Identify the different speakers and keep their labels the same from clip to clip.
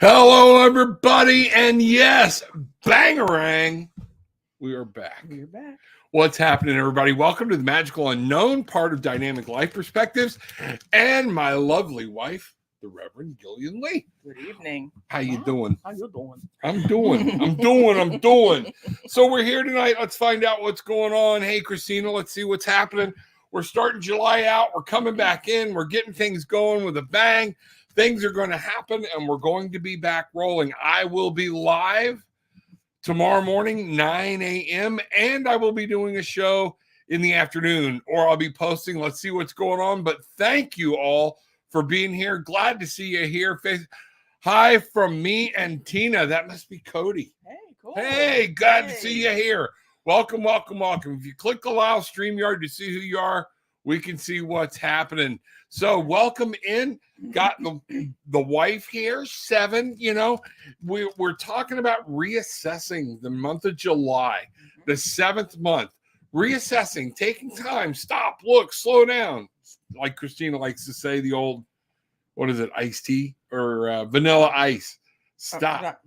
Speaker 1: Hello, everybody, and yes, bangarang, we are back.
Speaker 2: We're back.
Speaker 1: What's happening, everybody? Welcome to the magical unknown part of Dynamic Life Perspectives, and my lovely wife, the Reverend Gillian Lee.
Speaker 2: Good evening.
Speaker 1: How you doing?
Speaker 2: How you doing?
Speaker 1: I'm doing. So we're here tonight. Let's find out what's going on. Hey, Christina, let's see what's happening. We're starting July out. We're coming back in. We're getting things going with a bang. Things are going to happen, and we're going to be back rolling. I will be live tomorrow morning, 9 a.m., and I will be doing a show in the afternoon, or I'll be posting. Let's see what's going on. But thank you all for being here. Glad to see you here. Hi from me and Tina. That must be Cody.
Speaker 2: Hey, cool.
Speaker 1: Hey, glad to see you here. Welcome. If you click allow StreamYard to see who you are, we can see what's happening. So welcome in. Got the wife here, 7. We're talking about reassessing the month of July, the 7th month. Reassessing, taking time, stop, look, slow down. Like Christina likes to say, the old, what is it, iced tea or vanilla ice. Stop.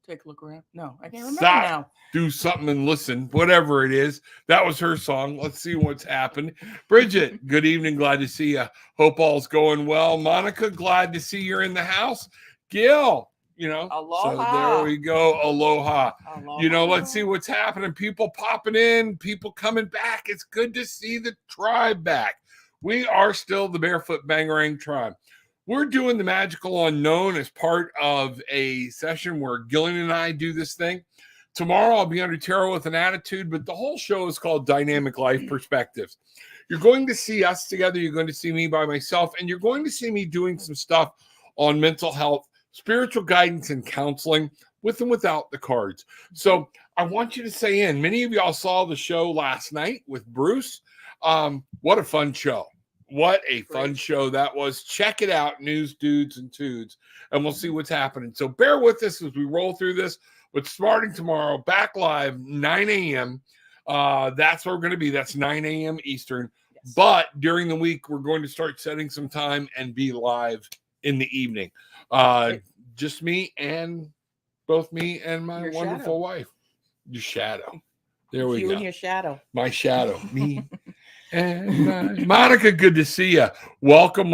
Speaker 2: Take a look around. No, I can't remember
Speaker 1: Stop.
Speaker 2: now.
Speaker 1: Do something and listen, whatever it is. That was her song. Let's see what's happened. Bridget, good evening. Glad to see you. Hope all's going well. Monica, glad to see you're in the house. Gil,
Speaker 2: Aloha.
Speaker 1: So there we go. Aloha.
Speaker 2: Aloha.
Speaker 1: Let's see what's happening. People popping in, people coming back. It's good to see the tribe back. We are still the Barefoot Bangarang tribe. We're doing the magical unknown as part of a session where Gillian and I do this thing. Tomorrow I'll be under tarot with an attitude, but the whole show is called Dynamic Life Perspectives. You're going to see us together. You're going to see me by myself, and you're going to see me doing some stuff on mental health, spiritual guidance, and counseling with and without the cards. So I want you to say in. Many of y'all saw the show last night with Bruce. What a fun show. What a fun show that was. Check it out, News Dudes and Tudes, and we'll see what's happening. So bear with us as we roll through this. But starting tomorrow, back live, 9 a.m. That's where we're going to be. That's 9 a.m. Eastern. Yes. But during the week, we're going to start setting some time and be live in the evening. Just me and both me and my wonderful wife. Your shadow. There we go.
Speaker 2: You and your shadow.
Speaker 1: My shadow. Me. And Monica, good to see you. Welcome.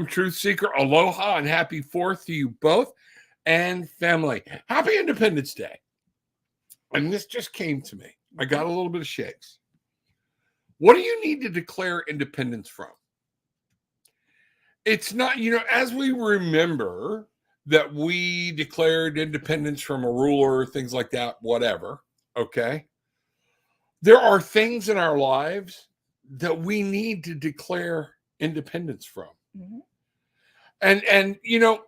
Speaker 1: Truth Seeker. Aloha and happy 4th to you both and family. Happy Independence Day. And this just came to me. I got a little bit of shakes. What do you need to declare independence from? It's not, as we remember that we declared independence from a ruler, things like that, whatever, okay? There are things in our lives that we need to declare independence from. Mm-hmm. And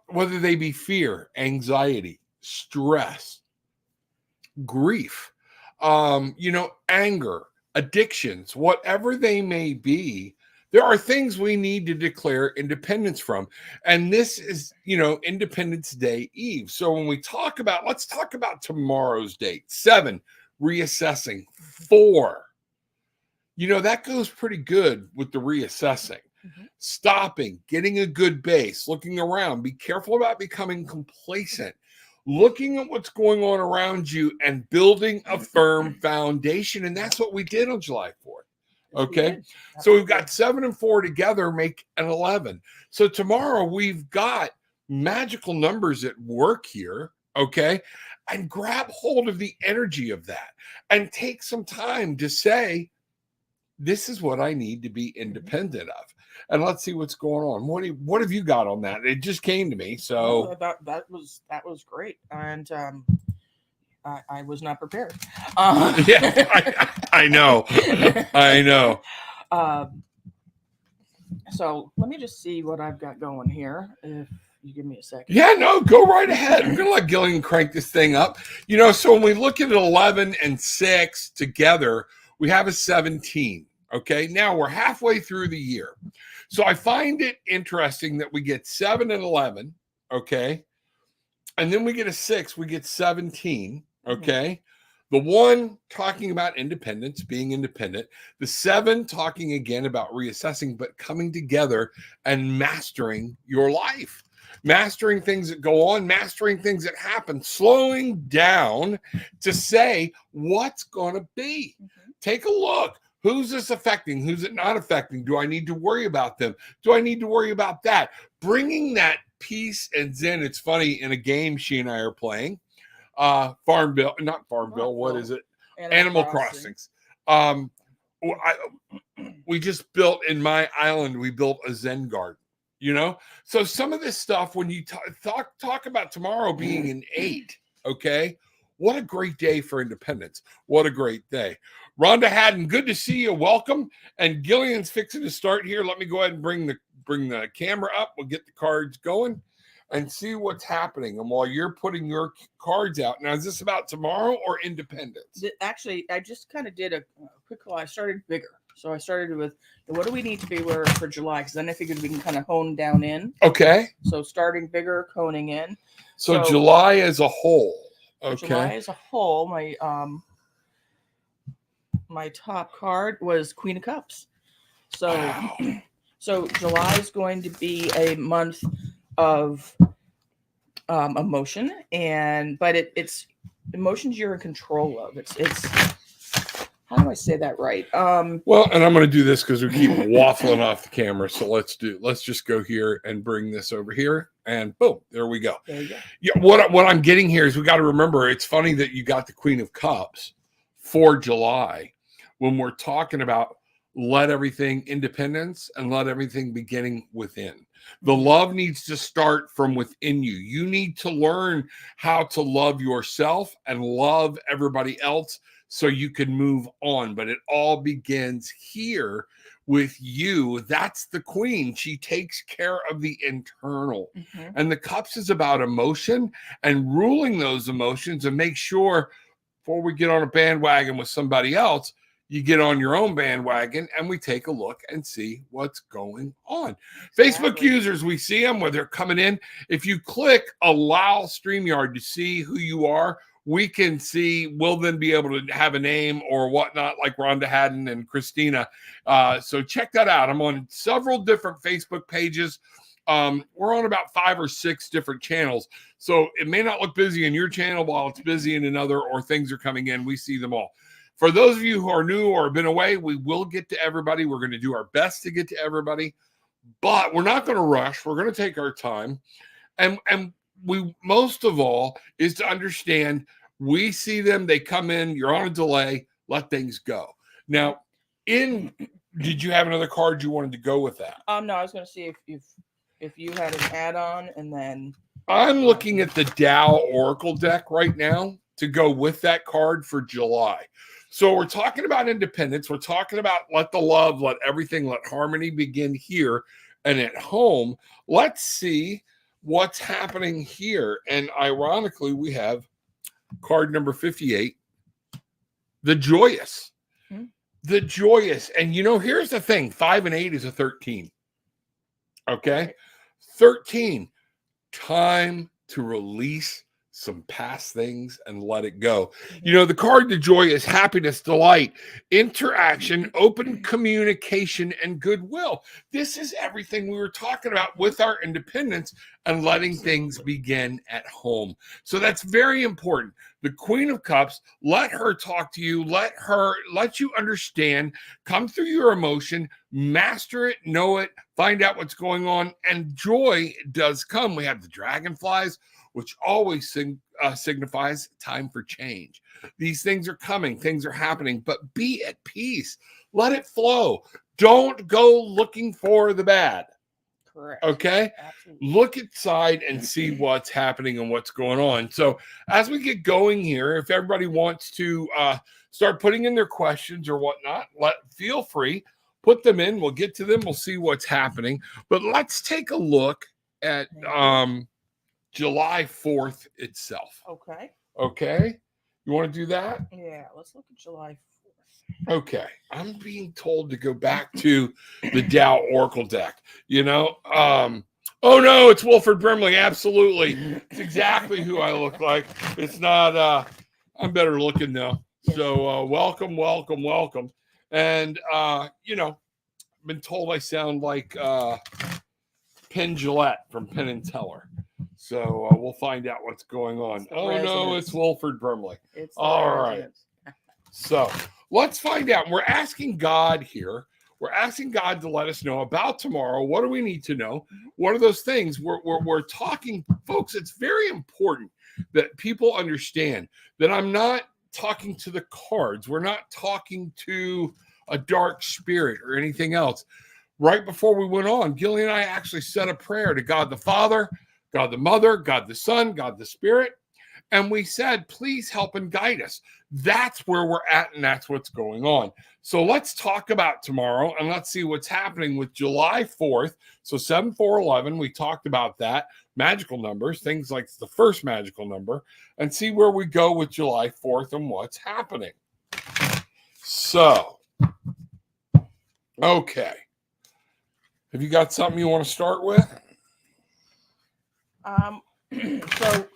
Speaker 1: whether they be fear, anxiety, stress, grief, anger, addictions, whatever they may be, there are things we need to declare independence from. And this is, Independence Day Eve. So when we let's talk about tomorrow's date. 7, reassessing. 4, that goes pretty good with the reassessing. Mm-hmm. Stopping, getting a good base, looking around. Be careful about becoming complacent. Looking at what's going on around you and building a firm foundation. And that's what we did on July 4th. Okay. So we've got 7 and 4 together make an 11. So tomorrow we've got magical numbers at work here. Okay. And grab hold of the energy of that and take some time to say, this is what I need to be independent of. And let's see what's going on. What have you got on that? It just came to me. So
Speaker 2: that was great. And I was not prepared.
Speaker 1: Yeah, I know.
Speaker 2: So let me just see what I've got going here. If you give me a second.
Speaker 1: Yeah, no, go right ahead. I'm going to let Gillian crank this thing up. So when we look at 11 and 6 together, we have a 17. Okay, now we're halfway through the year. So I find it interesting that we get 7 and 11. Okay. And then we get a 6, we get 17. Okay. The 1 talking about independence, being independent. The 7 talking again about reassessing, but coming together and mastering your life. mastering things that go on, mastering things that happen, slowing down to say what's going to be. Take a look. Who's this affecting? Who's it not affecting? Do I need to worry about them? Do I need to worry about that? Bringing that peace and zen. It's funny, in a game she and I are playing, Farmville, not Farmville, what is it? Animal Crossings. We just built, in my island, we built a Zen garden, you know? So some of this stuff, when you talk about tomorrow being an 8, okay? What a great day for independence. What a great day. Rhonda Haddon, good to see you. Welcome. And Gillian's fixing to start here. Let me go ahead and bring the camera up. We'll get the cards going and see what's happening. And while you're putting your cards out, now, is this about tomorrow or independence?
Speaker 2: Actually, I just kind of did a quick call. I started bigger. So I started with, what do we need to be aware of for July? Because then I figured we can kind of hone down in.
Speaker 1: Okay.
Speaker 2: So starting bigger, honing in.
Speaker 1: So July as a whole. Okay.
Speaker 2: July as a whole, my top card was Queen of Cups. So,
Speaker 1: wow.
Speaker 2: So July is going to be a month of emotion, but it's emotions you're in control of. It's how do I say that right?
Speaker 1: Well, and I'm going to do this because we keep waffling off the camera. So let's just go here and bring this over here, and boom, there we go.
Speaker 2: There you go.
Speaker 1: Yeah, what I'm getting here is we got to remember, it's funny that you got the Queen of Cups for July when we're talking about let everything independence and let everything beginning within. The love needs to start from within you. You need to learn how to love yourself and love everybody else so you can move on. But it all begins here with you. That's the queen. She takes care of the internal. And the cups is about emotion and ruling those emotions, and make sure before we get on a bandwagon with somebody else, you get on your own bandwagon and we take a look and see what's going on. Exactly. Facebook users, we see them where they're coming in. If you click allow StreamYard to see who you are, we can see, we'll then be able to have a name or whatnot, like Rhonda Haddon and Christina. So check that out. I'm on several different Facebook pages. We're on about 5 or 6 different channels. So it may not look busy in your channel while it's busy in another, or things are coming in. We see them all. For those of you who are new or have been away, we will get to everybody. We're going to do our best to get to everybody, but we're not going to rush. We're going to take our time. And we, most of all, is to understand, we see them, they come in, you're on a delay, let things go. Now, did you have another card you wanted to go with that?
Speaker 2: No, I was going to see if you had an add-on, and then
Speaker 1: I'm looking at the Dow Oracle deck right now to go with that card for July. So we're talking about independence. We're talking about let the love, let everything, let harmony begin here and at home. Let's see what's happening here. And ironically, we have card number 58, the joyous. The joyous. And you know, here's the thing, 5 and 8 is a 13. Okay. 13, time to release some past things and let it go. You know, the card to joy is happiness, delight, interaction, open communication, and goodwill. This is everything we were talking about with our independence and letting things begin at home. So that's very important. The Queen of Cups, let her talk to you, let you understand, come through your emotion, master it, know it, find out what's going on, and joy does come. We have the dragonflies, which always signifies time for change. These things are coming, things are happening, but be at peace. Let it flow. Don't go looking for the bad.
Speaker 2: Correct.
Speaker 1: Okay?
Speaker 2: Absolutely.
Speaker 1: Look inside and see what's happening and what's going on. So as we get going here, if everybody wants to start putting in their questions or whatnot, feel free, put them in. We'll get to them. We'll see what's happening. But let's take a look at July 4th itself. Okay. You want to do that?
Speaker 2: Yeah, let's look at July 4th.
Speaker 1: Okay. I'm being told to go back to the Dow Oracle deck. You know, oh no, it's Wilford Brimley. Absolutely. It's exactly who I look like. It's not, I'm better looking now. So welcome. And, you know, I've been told I sound like Penn Jillette from Penn and Teller. So we'll find out what's going on. Oh, no, it's Wilford Brimley. All right. So let's find out. We're asking God here. We're asking God to let us know about tomorrow. What do we need to know? What are those things? We're talking, folks, it's very important that people understand that I'm not talking to the cards. We're not talking to a dark spirit or anything else. Right before we went on, Gillian and I actually said a prayer to God the Father, God the Mother, God the Son, God the Spirit. And we said, please help and guide us. That's where we're at, and that's what's going on. So let's talk about tomorrow, and let's see what's happening with July 4th. So 7-4-11, we talked about that. Magical numbers, things like the first magical number, and see where we go with July 4th and what's happening. So, okay. Have you got something you want to start with?
Speaker 2: So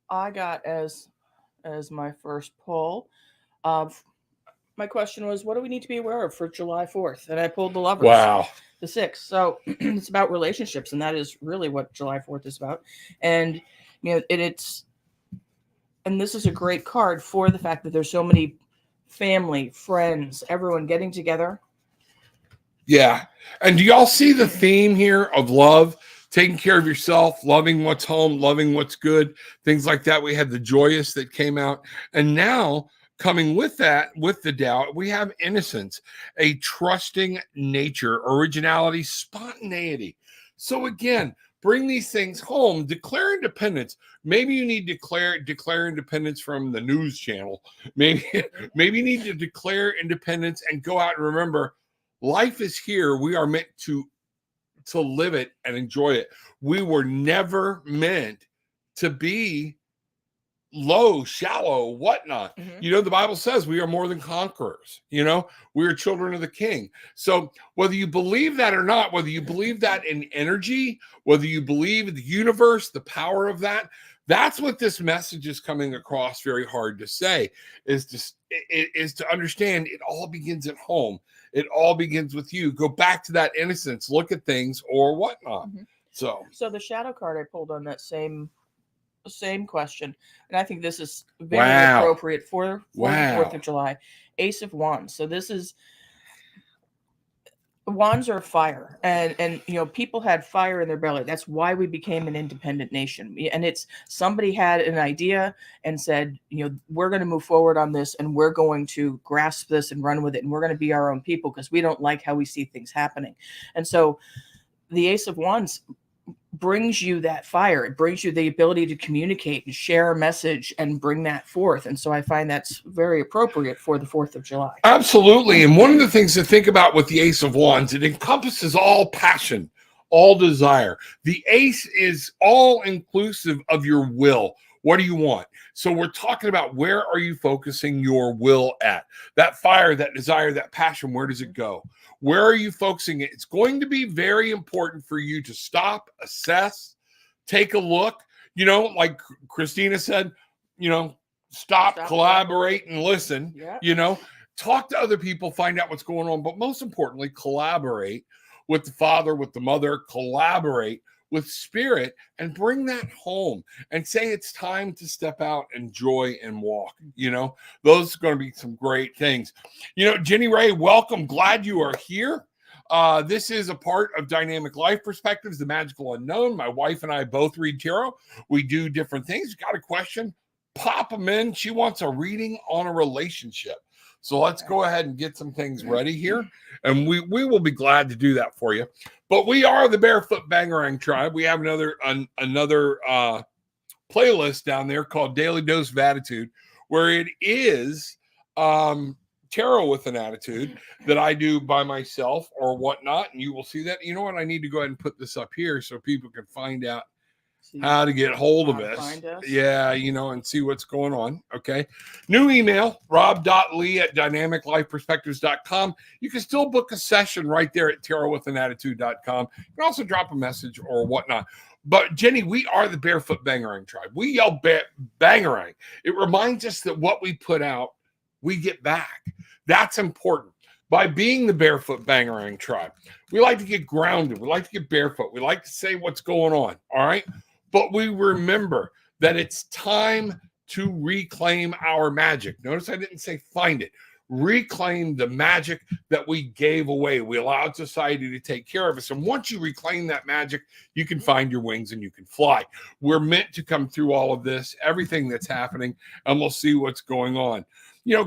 Speaker 2: I got as my first poll. My question was, what do we need to be aware of for July 4th? And I pulled the Lovers.
Speaker 1: Wow.
Speaker 2: The 6th. So it's about relationships, and that is really what July 4th is about. And it's this is a great card for the fact that there's so many family, friends, everyone getting together.
Speaker 1: Yeah. And do y'all see the theme here of love? Taking care of yourself, loving what's home, loving what's good, things like that. We had the joyous that came out. And now coming with that, with the doubt, we have innocence, a trusting nature, originality, spontaneity. So again, bring these things home, declare independence. Maybe you need to declare independence from the news channel. Maybe you need to declare independence and go out and remember life is here. We are meant to live it and enjoy it. We were never meant to be low, shallow, whatnot. The Bible says we are more than conquerors. We are children of the King. So whether you believe that or not, whether you believe that in energy, whether you believe in the universe, the power of that, that's what this message is coming across very hard to say, is to understand it all begins at home. It all begins with you. Go back to that innocence, look at things or whatnot. So
Speaker 2: the shadow card I pulled on that same question, and I think this is very appropriate for the 4th of July. Ace of Wands. So this is, wands are fire, and people had fire in their belly. That's why we became an independent nation. And it's somebody had an idea and said, we're going to move forward on this, and we're going to grasp this and run with it, and we're going to be our own people because we don't like how we see things happening. And so the Ace of Wands brings you that fire. It brings you the ability to communicate and share a message and bring that forth. And so I find that's very appropriate for the 4th of July.
Speaker 1: Absolutely. And one of the things to think about with the Ace of Wands, it encompasses all passion, all desire. The ace is all inclusive of your will. What do you want? So we're talking about, where are you focusing your will at? That fire, that desire, that passion, where does it go? Where are you focusing it? It's going to be very important for you to stop, assess, take a look. Like Christina said, stop, collaborate, and listen. Yeah. Talk to other people, find out what's going on. But most importantly, collaborate with the Father, with the Mother, collaborate with Spirit, and bring that home and say it's time to step out, enjoy, and walk. Those are going to be some great things. Jenny Ray, welcome. Glad you are here. This is a part of Dynamic Life Perspectives, the Magical Unknown. My wife and I both read tarot. We do different things. Got a question? Pop them in. She wants a reading on a relationship. So let's go ahead and get some things ready here. And we will be glad to do that for you. But we are the Barefoot Bangarang Tribe. We have another playlist down there called Daily Dose of Attitude, where it is tarot with an attitude that I do by myself or whatnot. And you will see that. You know what? I need to go ahead and put this up here so people can find out how to get hold of us. Yeah, and see what's going on. Okay. New email, rob.lee@dynamiclifeperspectives.com. You can still book a session right there at tarotwithanattitude.com. You can also drop a message or whatnot. But Jenny, we are the Barefoot Bangarang Tribe. We yell Bangarang. It reminds us that what we put out, we get back. That's important. by being the Barefoot Bangarang tribe. We like to get grounded. We like to get barefoot. We like to say what's going on. All right. But we remember that it's time to reclaim our magic. Notice I didn't say find it. Reclaim the magic that we gave away. We allowed society to take care of us. And once you reclaim that magic, you can find your wings and you can fly. We're meant to come through all of this, everything that's happening, and we'll see what's going on.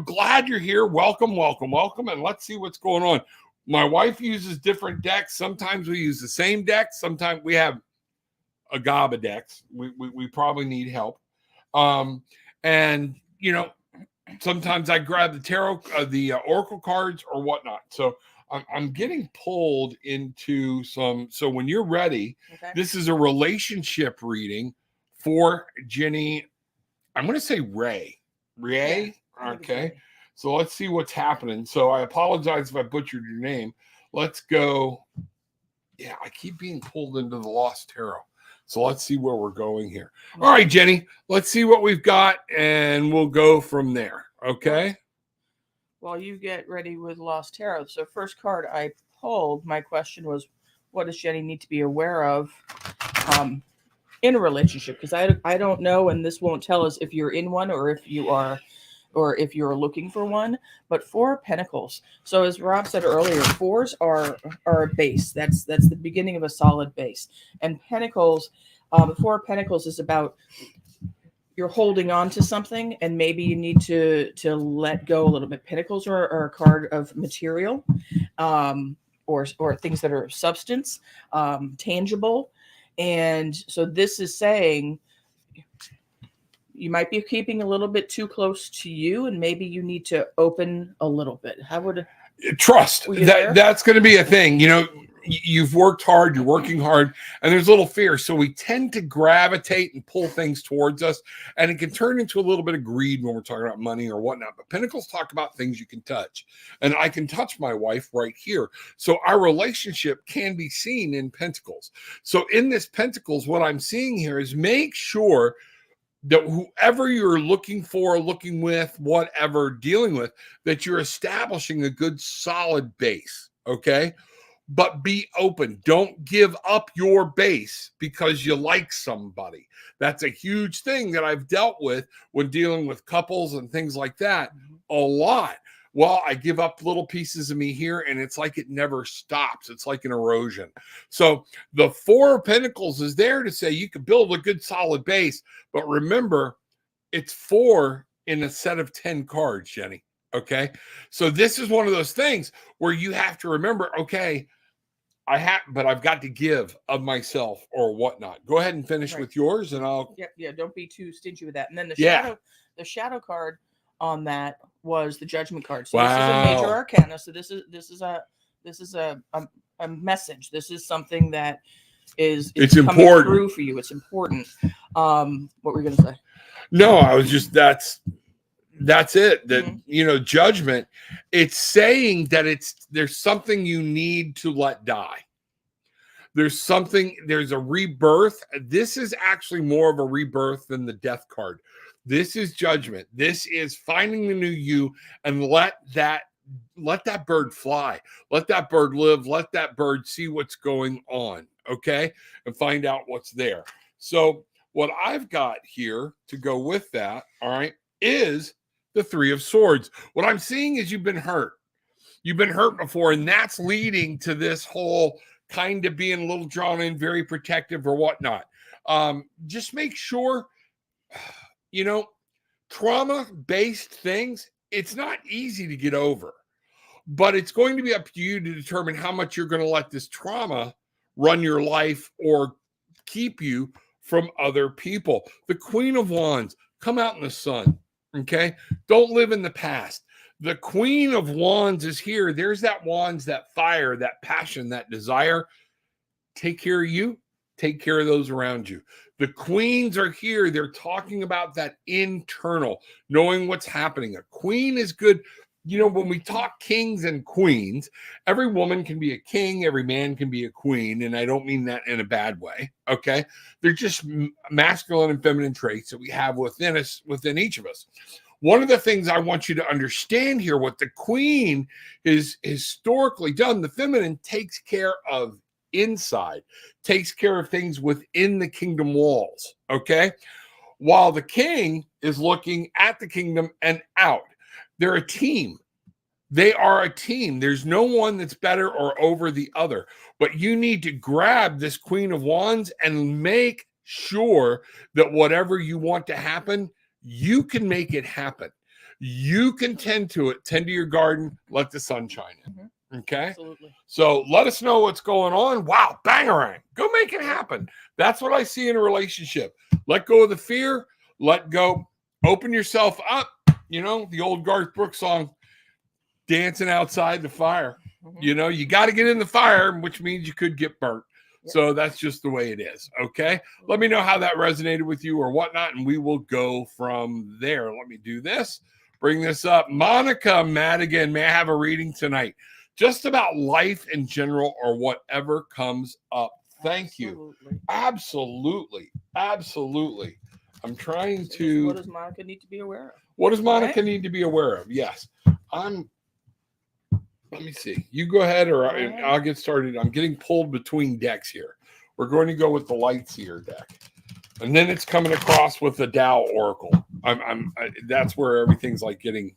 Speaker 1: Glad you're here. Welcome, welcome, welcome. And let's see what's going on. My wife uses different decks. Sometimes we use the same deck. Sometimes we have a gob of decks. We probably need help. Sometimes I grab the tarot, the oracle cards or whatnot. So I'm getting pulled into some. So when you're ready, okay. This is a relationship reading for Jenny. I'm going to say Ray. Ray. Yeah, okay. So let's see what's happening. So I apologize if I butchered your name. Let's go. Yeah, I keep being pulled into the Lost Tarot. So let's see where we're going here. All right, Jenny, let's see what we've got, and we'll go from there. Okay?
Speaker 2: While you get ready with Lost Tarot. So first card I pulled, my question was, what does Jenny need to be aware of in a relationship? Because I don't know, and this won't tell us if you're in one or if you're looking for one. But Four of Pentacles. So as Rob said earlier, fours are a base. That's the beginning of a solid base. And Pentacles, the Four of Pentacles is about you're holding on to something, and maybe you need to let go a little bit. Pentacles are a card of material, or things that are substance, tangible. And so this is saying you might be keeping a little bit too close to you, and maybe you need to open a little bit. How would
Speaker 1: trust that's going to be a thing? You've worked hard, you're working hard, and there's a little fear. So we tend to gravitate and pull things towards us, and it can turn into a little bit of greed when we're talking about money or whatnot. But Pentacles talk about things you can touch, and I can touch my wife right here. So our relationship can be seen in Pentacles. So in this Pentacles, what I'm seeing here is make sure that whoever you're looking for, looking with, whatever, dealing with, that you're establishing a good solid base, okay? But be open. Don't give up your base because you like somebody. That's a huge thing that I've dealt with when dealing with couples and things like that a lot. Well, I give up little pieces of me here, and it's like it never stops. It's like an erosion. So the Four of Pentacles is there to say you can build a good solid base, but remember, it's 4 in a set of 10 cards, Jenny. Okay? So this is one of those things where you have to remember, okay, but I've got to give of myself or whatnot. Go ahead and finish with yours, and I'll.
Speaker 2: Yeah. Don't be too stingy with that. And then the shadow card on that was the Judgment card. So this is a major arcana. So this is a message. This is something that it's important through for you. It's important. What were you going to say?
Speaker 1: No, I was just that's it. That judgment. It's saying that there's something you need to let die. There's a rebirth. This is actually more of a rebirth than the Death card. This is judgment. This is finding the new you, and let that bird fly. Let that bird live. Let that bird see what's going on, okay? And find out what's there. So what I've got here to go with that, all right, is the Three of Swords. What I'm seeing is you've been hurt. You've been hurt before, and that's leading to this whole kind of being a little drawn in, very protective or whatnot. Just make sure, trauma-based things, it's not easy to get over, but it's going to be up to you to determine how much you're going to let this trauma run your life or keep you from other people. The Queen of Wands, come out in the sun, okay? Don't live in the past. The Queen of Wands is here. There's that wands, that fire, that passion, that desire. Take care of you. Take care of those around you. The queens are here. They're talking about that internal, knowing what's happening. A queen is good. When we talk kings and queens, every woman can be a king. Every man can be a queen. And I don't mean that in a bad way. Okay. They're just masculine and feminine traits that we have within us, within each of us. One of the things I want you to understand here, what the queen is historically done, the feminine takes care of inside, takes care of things within the kingdom walls, okay? While the king is looking at the kingdom and out. They're a team. They are a team. There's no one that's better or over the other. But you need to grab this Queen of Wands and make sure that whatever you want to happen, you can make it happen. You can tend to it, tend to your garden, let the sun shine in.
Speaker 2: Mm-hmm.
Speaker 1: Okay?
Speaker 2: Absolutely.
Speaker 1: So let us know what's going on. Wow, bangarang. Go make it happen. That's what I see in a relationship. Let go of the fear. Let go. Open yourself up. You know, the old Garth Brooks song, dancing outside the fire.
Speaker 2: Mm-hmm.
Speaker 1: You know, you got to get in the fire, which means you could get burnt.
Speaker 2: Yep.
Speaker 1: So that's just the way it is. Okay. Let me know how that resonated with you or whatnot, and we will go from there. Let me do this. Bring this up. Monica Madigan, may I have a reading tonight? Just about life in general or whatever comes up. Thank you. Absolutely. Absolutely. I'm trying to.
Speaker 2: What does Monica need to be aware of?
Speaker 1: What does Monica need to be aware of? Yes. Let me see. You go ahead or I'll get started. I'm getting pulled between decks here. We're going to go with the Lightseer deck. And then it's coming across with the Tao Oracle. That's where everything's like getting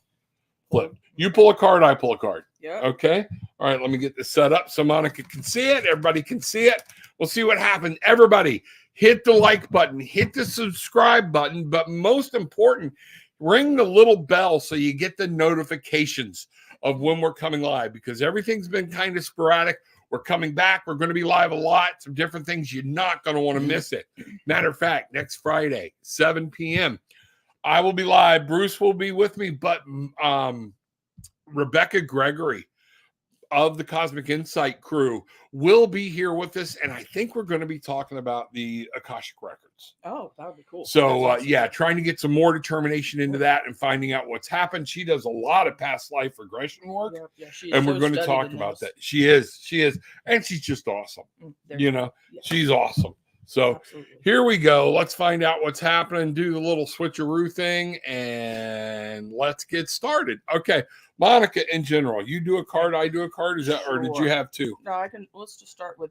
Speaker 1: flipped. You pull a card, I pull a card.
Speaker 2: Yeah.
Speaker 1: Okay. All right, let me get this set up so Monica can see it. Everybody can see it. We'll see what happens. Everybody, hit the like button, hit the subscribe button, but most important, ring the little bell so you get the notifications of when we're coming live, because everything's been kind of sporadic. We're coming back. We're going to be live a lot. Some different things. You're not going to want to miss it. Matter of fact, next Friday, 7 p.m., I will be live. Bruce will be with me, but Rebecca Gregory of the Cosmic Insight crew will be here with us, and I think we're going to be talking about the Akashic Records.
Speaker 2: Oh, that would be cool.
Speaker 1: So, awesome. Trying to get some more determination into that and finding out what's happened. She does a lot of past life regression work, and we're going to talk about that. She is, and she's just awesome. She's awesome. So absolutely. Here we go. Let's find out what's happening, do the little switcheroo thing, and let's get started. Okay. Monica, in general, you do a card, I do a card. Is that, or did you have two?
Speaker 2: No, I can. Let's just start with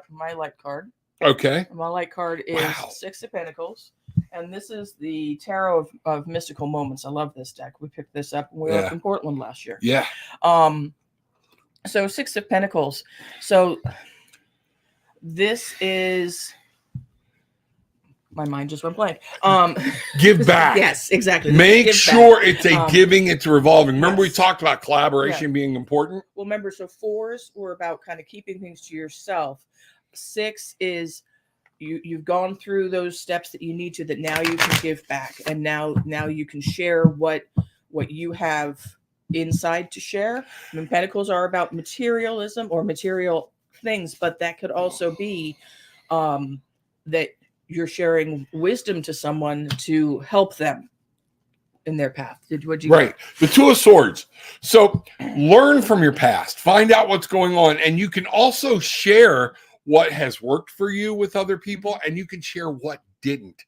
Speaker 2: my light card.
Speaker 1: Okay.
Speaker 2: My light card is Six of Pentacles, and this is the Tarot of Mystical Moments. I love this deck. We picked this up when we were up in Portland last year.
Speaker 1: Yeah.
Speaker 2: So Six of Pentacles. So this is. My mind just went blank.
Speaker 1: Give back.
Speaker 2: Yes, exactly.
Speaker 1: Make sure it's a giving, it's a revolving. Remember, we talked about collaboration being important?
Speaker 2: Well, remember, so 4s were about kind of keeping things to yourself. 6 is you've gone through those steps that you need to, that now you can give back. And now you can share what you have inside to share. I mean, Pentacles are about materialism or material things, but that could also be that you're sharing wisdom to someone to help them in their path. Right.
Speaker 1: The Two of Swords. So learn from your past, find out what's going on. And you can also share what has worked for you with other people, and you can share what didn't.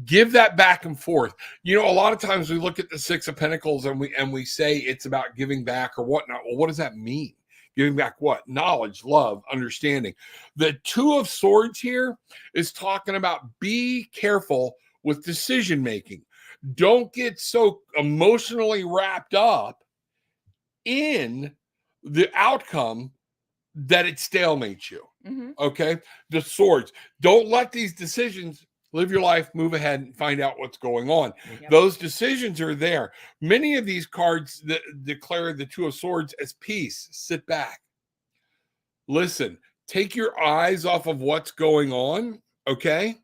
Speaker 1: Give that back and forth. You know, a lot of times we look at the Six of Pentacles and we say it's about giving back or whatnot. Well, what does that mean? Giving back what? Knowledge, love, understanding. The Two of Swords here is talking about be careful with decision making. Don't get so emotionally wrapped up in the outcome that it stalemates you. Mm-hmm. Okay? The swords. Don't let these decisions. Live your life, move ahead, and find out what's going on. Yep. Those decisions are there. Many of these cards that declare the Two of Swords as peace. Sit back. Listen. Take your eyes off of what's going on, okay?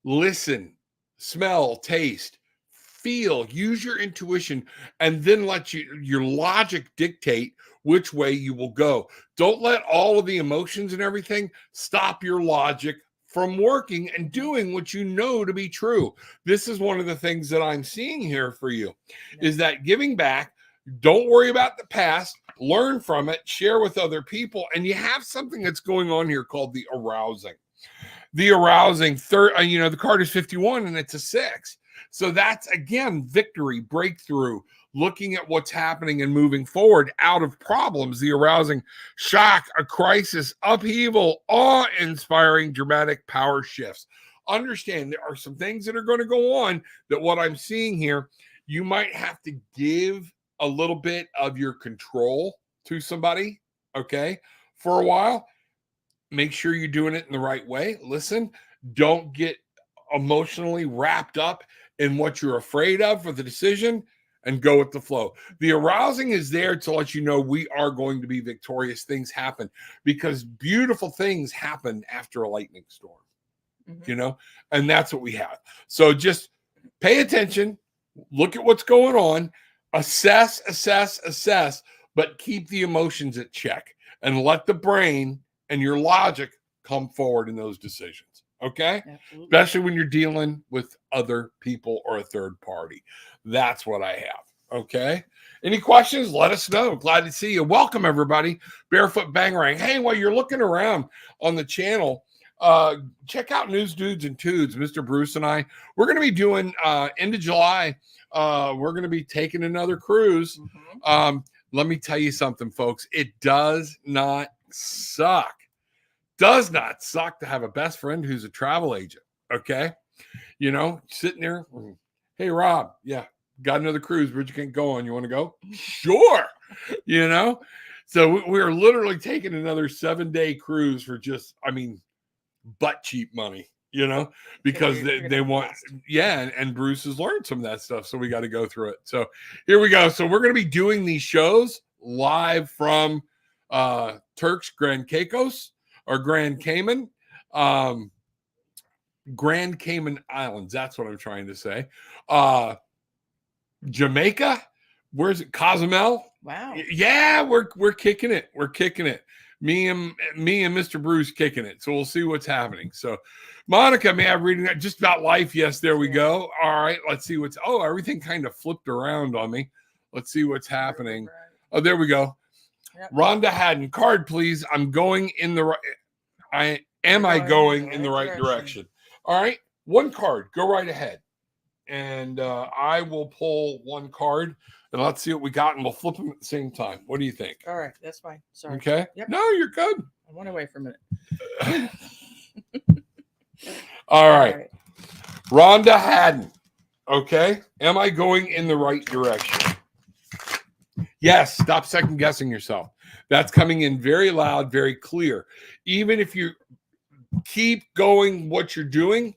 Speaker 1: Listen, smell, taste, feel, use your intuition, and then let your logic dictate which way you will go. Don't let all of the emotions and everything stop your logic from working and doing what you know to be true. This is one of the things that I'm seeing here for you, is that giving back. Don't worry about the past. Learn from it. Share with other people. And you have something that's going on here called the arousing. The arousing, the card is 51 and it's a 6. So that's, again, victory, breakthrough, looking at what's happening and moving forward out of problems, the arousing shock, a crisis, upheaval, awe-inspiring, dramatic power shifts. Understand there are some things that are going to go on that what I'm seeing here, you might have to give a little bit of your control to somebody, okay, for a while. Make sure you're doing it in the right way. Listen, don't get emotionally wrapped up in what you're afraid of for the decision, and go with the flow. The arousing is there to let you know we are going to be victorious. Things happen because beautiful things happen after a lightning storm, you know, and that's what we have. So just pay attention, look at what's going on, assess, but keep the emotions at check and let the brain and your logic come forward in those decisions. Okay. Absolutely. Especially when you're dealing with other people or a third party. That's what I have. Okay. Any questions? Let us know. Glad to see you. Welcome, everybody. Barefoot Bangarang. Hey, while you're looking around on the channel, check out News Dudes and Tudes. Mr. Bruce and I, we're going to be doing end of July. We're going to be taking another cruise. Let me tell you something, folks. It does not suck. Does not suck to have a best friend who's a travel agent. Okay. You know, sitting there. Hey, Rob. Yeah. Got another cruise. Where'd you can't go on? You want to go? Sure. You know, so we're literally taking another 7-day cruise for just, I mean, butt cheap money, you know, because they want, yeah. And Bruce has learned some of that stuff. So we got to go through it. So here we go. So we're going to be doing these shows live from Turks, Grand Caicos, or Grand Cayman, Grand Cayman Islands. That's what I'm trying to say. Jamaica, where's it? Cozumel.
Speaker 2: Wow.
Speaker 1: Yeah, we're kicking it. We're kicking it. Me and Mr. Bruce kicking it. So we'll see what's happening. So Monica, may I reading that just about life? Yes, there we go. All right, let's see what's everything kind of flipped around on me. Let's see what's happening. Oh, there we go. Yep. Rhonda Haddon, card, please. I'm going in the right. Am I going in the right direction? All right, one card. Go right ahead. And I will pull one card and let's see what we got, and we'll flip them at the same time. What do you think?
Speaker 2: All right, that's fine. Sorry.
Speaker 1: Okay.
Speaker 2: Yep.
Speaker 1: No, you're good.
Speaker 2: I went away for a minute.
Speaker 1: All right. Rhonda Haddon. Okay. Am I going in the right direction? Yes. Stop second guessing yourself. That's coming in very loud, very clear. Even if you keep going what you're doing,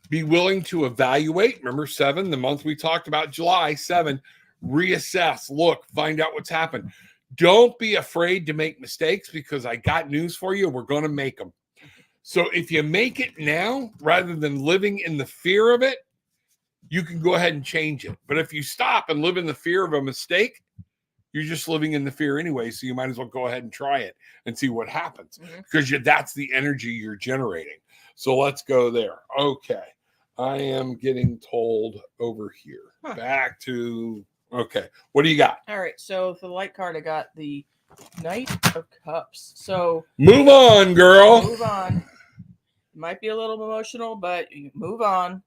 Speaker 1: be willing to evaluate. Remember 7, the month we talked about, July 7, reassess, look, find out what's happened. Don't be afraid to make mistakes, because I got news for you. We're going to make them. So if you make it now, rather than living in the fear of it, you can go ahead and change it. But if you stop and live in the fear of a mistake, you're just living in the fear anyway. So you might as well go ahead and try it and see what happens, because that's the energy you're generating. So let's go there. Okay. I am getting told over here. Back to, okay. What do you got?
Speaker 2: All right. So for the light card, I got the Knight of Cups. So
Speaker 1: move on, girl.
Speaker 2: Move on. It might be a little emotional, but move on.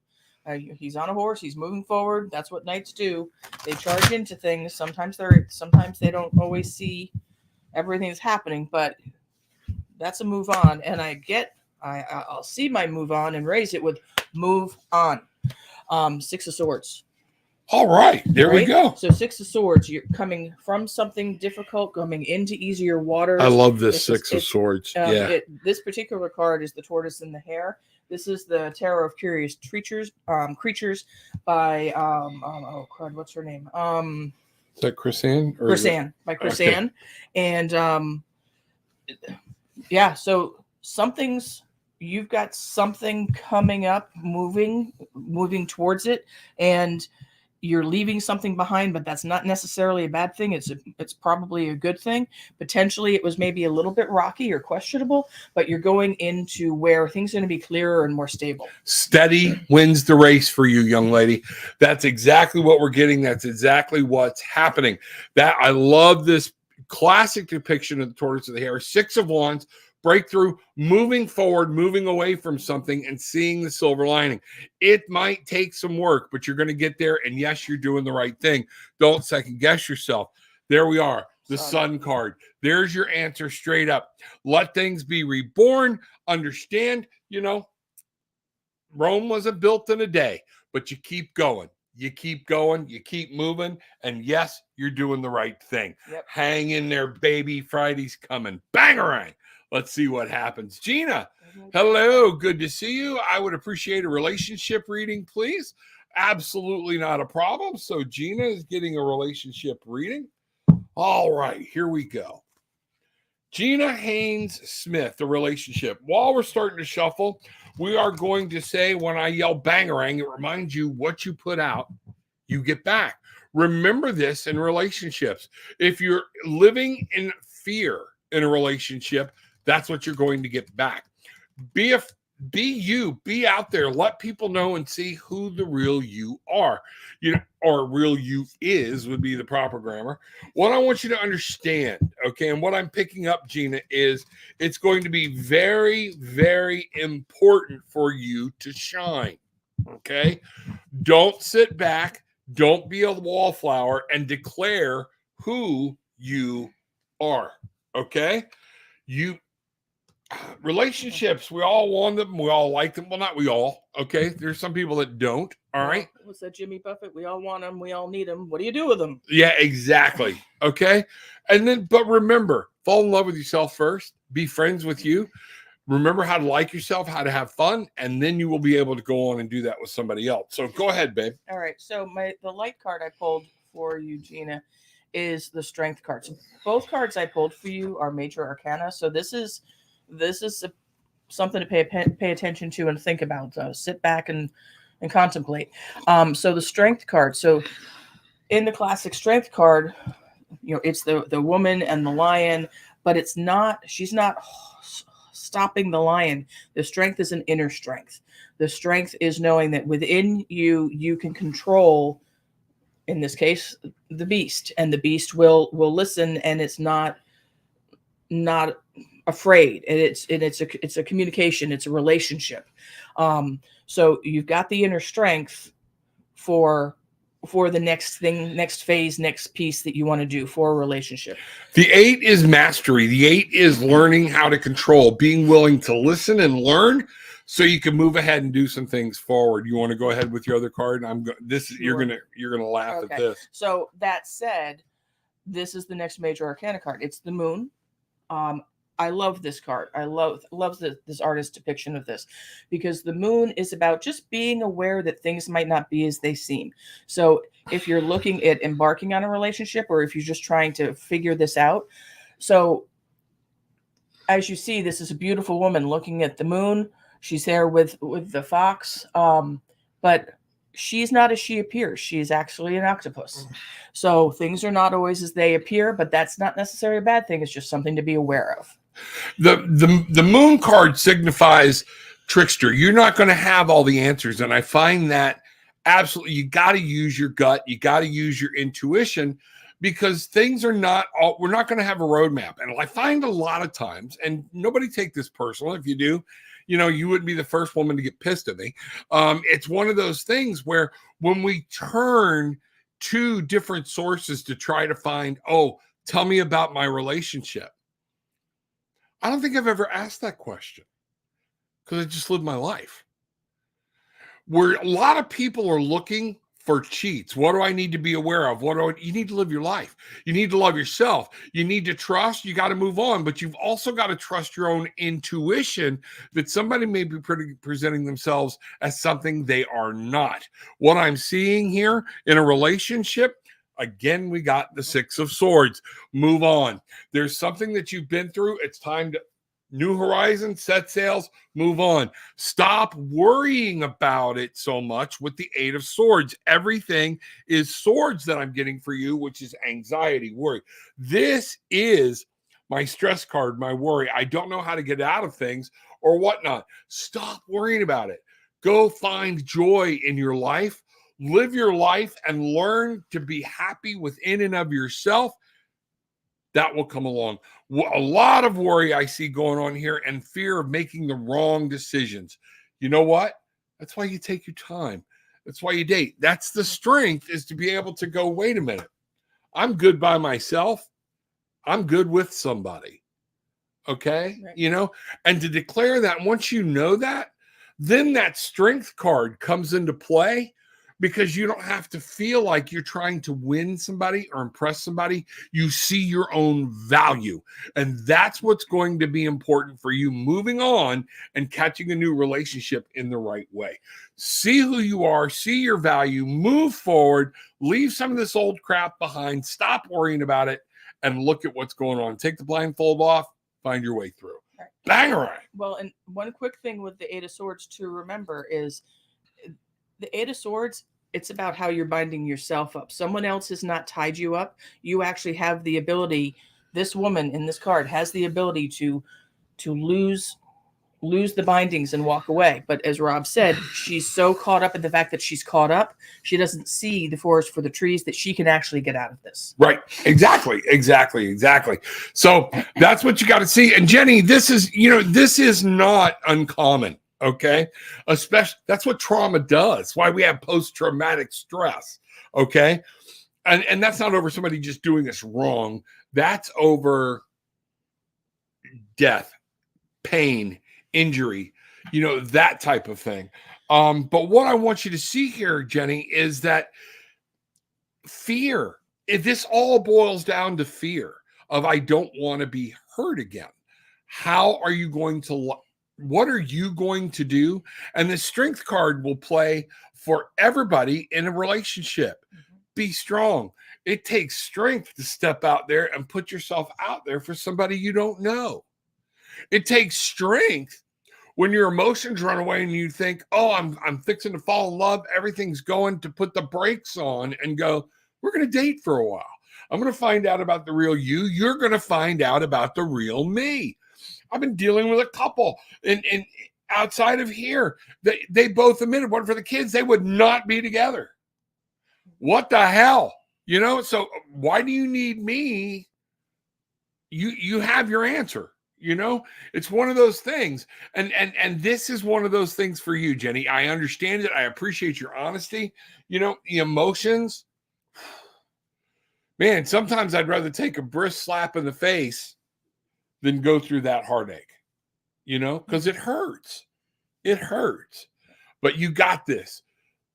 Speaker 2: He's on a horse. He's moving forward. That's what knights do. They charge into things. Sometimes they don't always see everything that's happening, but that's a move on. And I'll see my move on and raise it with move on. 6 of Swords.
Speaker 1: All right, there we go.
Speaker 2: So 6 of Swords, you're coming from something difficult, coming into easier waters.
Speaker 1: I love this 6 of Swords.
Speaker 2: This particular card is the Tortoise and the Hare. This is the Tarot of Curious Creatures by what's her name?
Speaker 1: Is that Chris-Anne?
Speaker 2: Chris-Anne, by Chris-Anne. And so you've got something coming up, moving towards it, and you're leaving something behind, but that's not necessarily a bad thing. It's probably a good thing. Potentially it was maybe a little bit rocky or questionable, but you're going into where things are going to be clearer and more stable. Steady
Speaker 1: wins the race for you, young lady. That's exactly what we're getting. That's exactly what's happening. I love this classic depiction of the Tortoise of the Hare. 6 of Wands, breakthrough, moving forward, moving away from something and seeing the silver lining. It might take some work, but you're going to get there. And yes, you're doing the right thing. Don't second guess yourself. There we are. The Sun card. There's your answer straight up. Let things be reborn. Understand, Rome wasn't built in a day, but you keep going. You keep going, you keep moving, and yes, you're doing the right thing.
Speaker 2: Yep.
Speaker 1: Hang in there, baby. Friday's coming. Bangarang. Let's see what happens. Gina, hello. Good to see you. I would appreciate a relationship reading, please. Absolutely not a problem. So Gina is getting a relationship reading. All right, here we go. Gina Haynes Smith, the relationship. While we're starting to shuffle, we are going to say, when I yell bangarang, it reminds you what you put out, you get back. Remember this in relationships. If you're living in fear in a relationship, that's what you're going to get back. Be you, be out there, let people know and see who the real you are. Or real you is would be the proper grammar. What I want you to understand, okay, and what I'm picking up, Gina, is it's going to be very, very important for you to shine. Okay, don't sit back, don't be a wallflower, and declare who you are. Okay, relationships, we all want them, we all like them. Well, not we all, okay? There's some people that don't, all right?
Speaker 2: What's that, Jimmy Buffett? We all want them, we all need them. What do you do with them?
Speaker 1: Yeah, exactly, okay? And then, but remember, fall in love with yourself first, be friends with you, remember how to like yourself, how to have fun, and then you will be able to go on and do that with somebody else. So go ahead, babe.
Speaker 2: All right, so the light card I pulled for you, Gina, is the Strength card. So both cards I pulled for you are major arcana, so this is something to pay attention to and think about. Sit back and contemplate. So the Strength card. So in the classic Strength card, it's the woman and the lion, but she's not stopping the lion. The strength is an inner strength. The strength is knowing that within you can control, in this case, the beast, and the beast will listen, and it's not afraid, and it's a communication, it's a relationship. So you've got the inner strength for the next thing, next phase, next piece that you want to do for a relationship.
Speaker 1: The 8 is mastery. The 8 is learning how to control, being willing to listen and learn so you can move ahead and do some things forward. You want to go ahead with your other card? You're gonna laugh at this.
Speaker 2: So that said, this is the next major arcana card. It's the moon. I love this card. I love this artist's depiction of this, because the moon is about just being aware that things might not be as they seem. So if you're looking at embarking on a relationship, or if you're just trying to figure this out, so as you see, this is a beautiful woman looking at the moon. She's there with the fox, but she's not as she appears. She's actually an octopus. So things are not always as they appear, but that's not necessarily a bad thing. It's just something to be aware of.
Speaker 1: The moon card signifies trickster. You're not going to have all the answers, and I find that absolutely you got to use your gut, you got to use your intuition, because things are not all, we're not going to have a roadmap. And I find a lot of times, and nobody take this personal, if you do, you wouldn't be the first woman to get pissed at me. It's one of those things where when we turn to different sources to try to find, tell me about my relationship, I don't think I've ever asked that question, because I just lived my life. Where a lot of people are looking for cheats. What do I need to be aware of? You need to live your life. You need to love yourself. You need to trust. You got to move on, but you've also got to trust your own intuition that somebody may be presenting themselves as something they are not. What I'm seeing here in a relationship, again, we got the 6 of Swords. Move on. There's something that you've been through. It's time to new horizon, set sails, move on. Stop worrying about it so much with the 8 of Swords. Everything is swords that I'm getting for you, which is anxiety, worry. This is my stress card, my worry. I don't know how to get out of things or whatnot. Stop worrying about it. Go find joy in your life. Live your life and learn to be happy within and of yourself. that will come along. A lot of worry I see going on here and fear of making the wrong decisions. You know what? That's why you take your time. That's why you date. That's the strength, is to be able to go, wait a minute. I'm good by myself. I'm good with somebody. Okay.
Speaker 2: Right.
Speaker 1: And to declare that, once you know that, then that strength card comes into play, because you don't have to feel like you're trying to win somebody or impress somebody. You see your own value. And that's what's going to be important for you moving on and catching a new relationship in the right way. See who you are, see your value, move forward, leave some of this old crap behind, stop worrying about it, and look at what's going on. Take the blindfold off, find your way through.
Speaker 2: Right.
Speaker 1: Bangarang.
Speaker 2: Well, and one quick thing with the Eight of Swords to remember is the Eight of Swords, it's about how you're binding yourself up. Someone else has not tied you up. You actually have the ability, this woman in this card has the ability to lose the bindings and walk away. But as Rob said, she's so caught up in the fact that she's caught up, she doesn't see the forest for the trees, that she can actually get out of this.
Speaker 1: Right. Exactly. So that's what you got to see. And Jenny, this is not uncommon. Okay. Especially, that's what trauma does. Why we have post-traumatic stress. Okay. And that's not over somebody just doing us wrong. That's over death, pain, injury, that type of thing. But what I want you to see here, Jenny, is that fear, if this all boils down to fear of, I don't want to be hurt again. What are you going to do? And the strength card will play for everybody in a relationship. Be strong. It takes strength to step out there and put yourself out there for somebody you don't know. It takes strength when your emotions run away and you think, oh, I'm fixing to fall in love, everything's going, to put the brakes on and go, we're going to date for a while. I'm going to find out about the real you. You're going to find out about the real me. I've been dealing with a couple and outside of here. They both admitted, one for the kids, they would not be together. What the hell? So why do you need me? You have your answer. It's one of those things. And this is one of those things for you, Jenny. I understand it. I appreciate your honesty. The emotions, man, sometimes I'd rather take a brisk slap in the face than go through that heartache, because it hurts. It hurts. But you got this.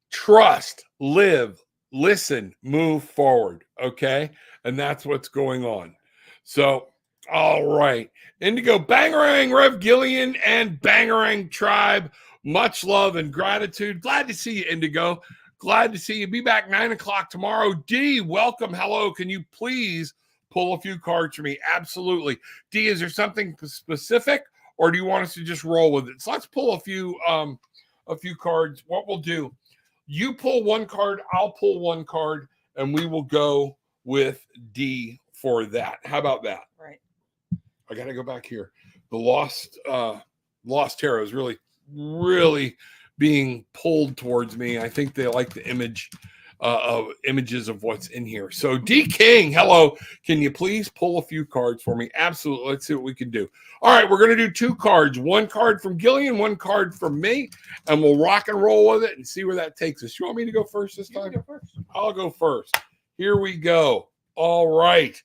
Speaker 1: Trust, live, listen, move forward. Okay. And that's what's going on. So, all right. Indigo, Bangarang, Rev Gillian, and Bangarang Tribe. Much love and gratitude. Glad to see you, Indigo. Glad to see you. Be back 9:00 tomorrow. D, welcome. Hello. Can you please pull a few cards for me? Absolutely. D, is there something specific, or do you want us to just roll with it? So let's pull a few cards. What we'll do, you pull one card, I'll pull one card, and we will go with D for that. How about that?
Speaker 2: Right.
Speaker 1: I got to go back here. The Lost Tarot is really being pulled towards me. I think they like the images of what's in here. So D King, hello. Can you please pull a few cards for me? Absolutely. Let's see what we can do. All right, we're going to do two cards. One card from Gillian, one card from me, and we'll rock and roll with it and see where that takes us. You want me to go first this time?
Speaker 2: You go first.
Speaker 1: I'll go first. Here we go. All right.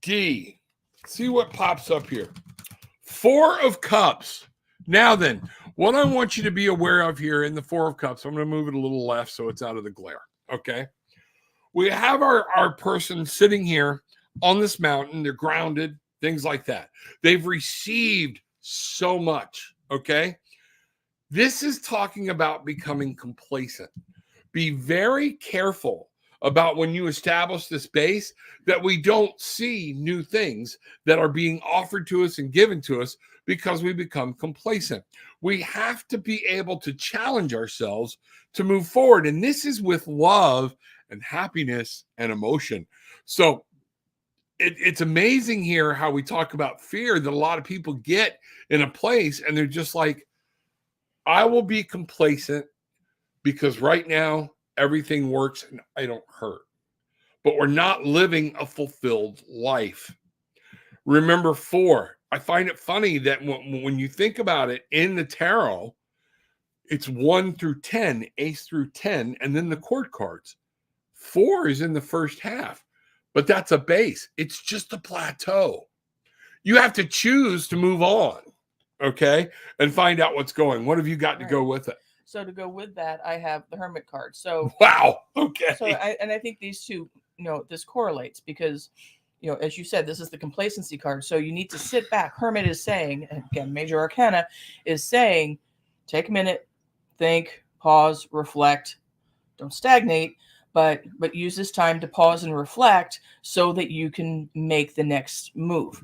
Speaker 1: D. See what pops up here. 4 of Cups. Now then, what I want you to be aware of here in the 4 of Cups, I'm going to move it a little left so it's out of the glare. Okay. We have our person sitting here on this mountain. They're grounded, things like that. They've received so much. Okay. This is talking about becoming complacent. Be very careful about when you establish this base that we don't see new things that are being offered to us and given to us because we become complacent. We have to be able to challenge ourselves to move forward. And this is with love and happiness and emotion. So it's amazing here how we talk about fear that a lot of people get in a place and they're just like, I will be complacent because right now everything works and I don't hurt. but we're not living a fulfilled life. Remember 4. I find it funny that when you think about it in the tarot, it's 1 through 10, ace through 10, and then the court cards. 4 is in the first half, but that's a base. It's just a plateau. You have to choose to move on, okay, and find out what's going. What have you got to go with it?
Speaker 2: So to go with that, I have the Hermit card. So
Speaker 1: wow, okay.
Speaker 2: So I think these two, this correlates because, as you said, this is the complacency card. So you need to sit back. Hermit is saying, again, Major Arcana is saying, take a minute, think, pause, reflect, don't stagnate, but use this time to pause and reflect so that you can make the next move.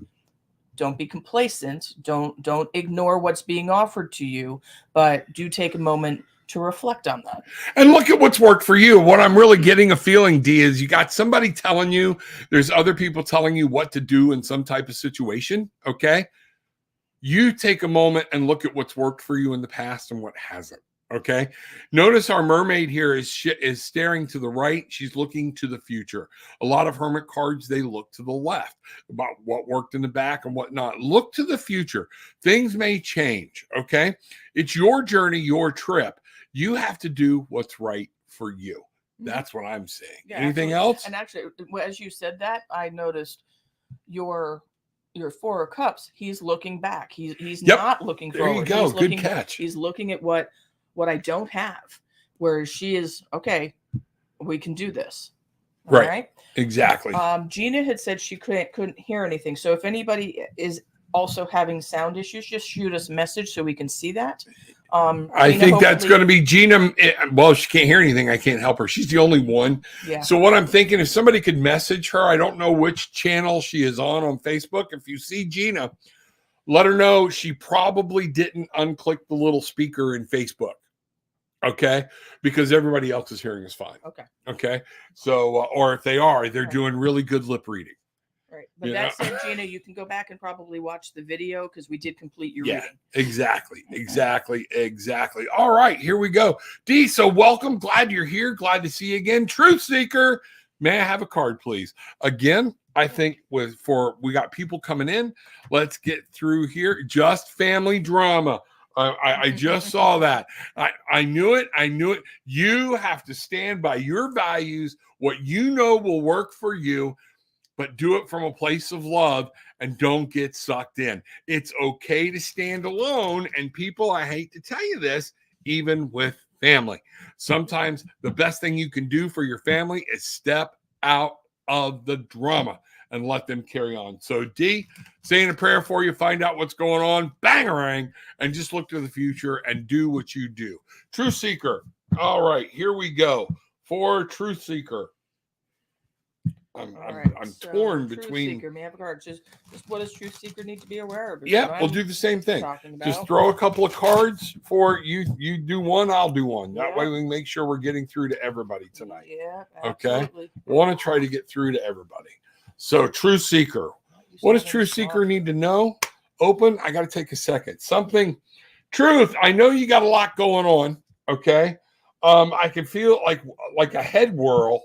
Speaker 2: Don't be complacent. Don't ignore what's being offered to you, but do take a moment to reflect on that.
Speaker 1: And look at what's worked for you. What I'm really getting a feeling, D, is you got somebody telling you, there's other people telling you what to do in some type of situation, okay? You take a moment and look at what's worked for you in the past and what hasn't. Okay. Notice our mermaid here is staring to the right. She's looking to the future. A lot of hermit cards, they look to the left about what worked in the back and what not. Look to the future. Things may change. Okay. It's your journey, your trip. You have to do what's right for you. That's what I'm saying. Yeah, anything else?
Speaker 2: And actually, as you said that, I noticed your 4 of Cups. He's looking back. He's not looking forward.
Speaker 1: There you go. Good catch.
Speaker 2: He's looking at what I don't have, whereas she is, okay, we can do this. All right.
Speaker 1: Exactly.
Speaker 2: Gina had said she couldn't hear anything. So if anybody is also having sound issues, just shoot us a message so we can see that.
Speaker 1: I think that's going to be Gina. Well, she can't hear anything. I can't help her. She's the only one.
Speaker 2: Yeah.
Speaker 1: So what I'm thinking, if somebody could message her, I don't know which channel she is on Facebook. If you see Gina, let her know she probably didn't unclick the little speaker in Facebook. Okay, because everybody else is hearing us fine. Okay. So, or if they are, they're doing really good lip reading.
Speaker 2: Right. But that said, Gina, you can go back and probably watch the video because we did complete your reading.
Speaker 1: Exactly. All right, here we go. Dee, so welcome. Glad you're here. Glad to see you again. Truth Seeker, may I have a card, please? Again, I think we got people coming in. Let's get through here. Just family drama. I just saw that. I knew it. You have to stand by your values, what you know will work for you, but do it from a place of love and don't get sucked in. It's okay to stand alone. And people, I hate to tell you this, even with family, sometimes the best thing you can do for your family is step out of the drama and let them carry on. So D, saying a prayer for you, find out what's going on, bangarang, and just look to the future and do what you do. Truth Seeker. All right, here we go. For Truth Seeker. I'm torn between.
Speaker 2: Seeker, may I have a card? Just what does Truth Seeker need to be aware of?
Speaker 1: Yeah, we'll do the same thing. Just throw a couple of cards for you. You do one, I'll do one. That way we can make sure we're getting through to everybody tonight.
Speaker 2: Yeah,
Speaker 1: absolutely. Okay. We want to try to get through to everybody. So Truth Seeker. What does Truth Seeker need to know? Open. I got to take a second. Something. Truth. I know you got a lot going on. Okay. I can feel like a head whirl.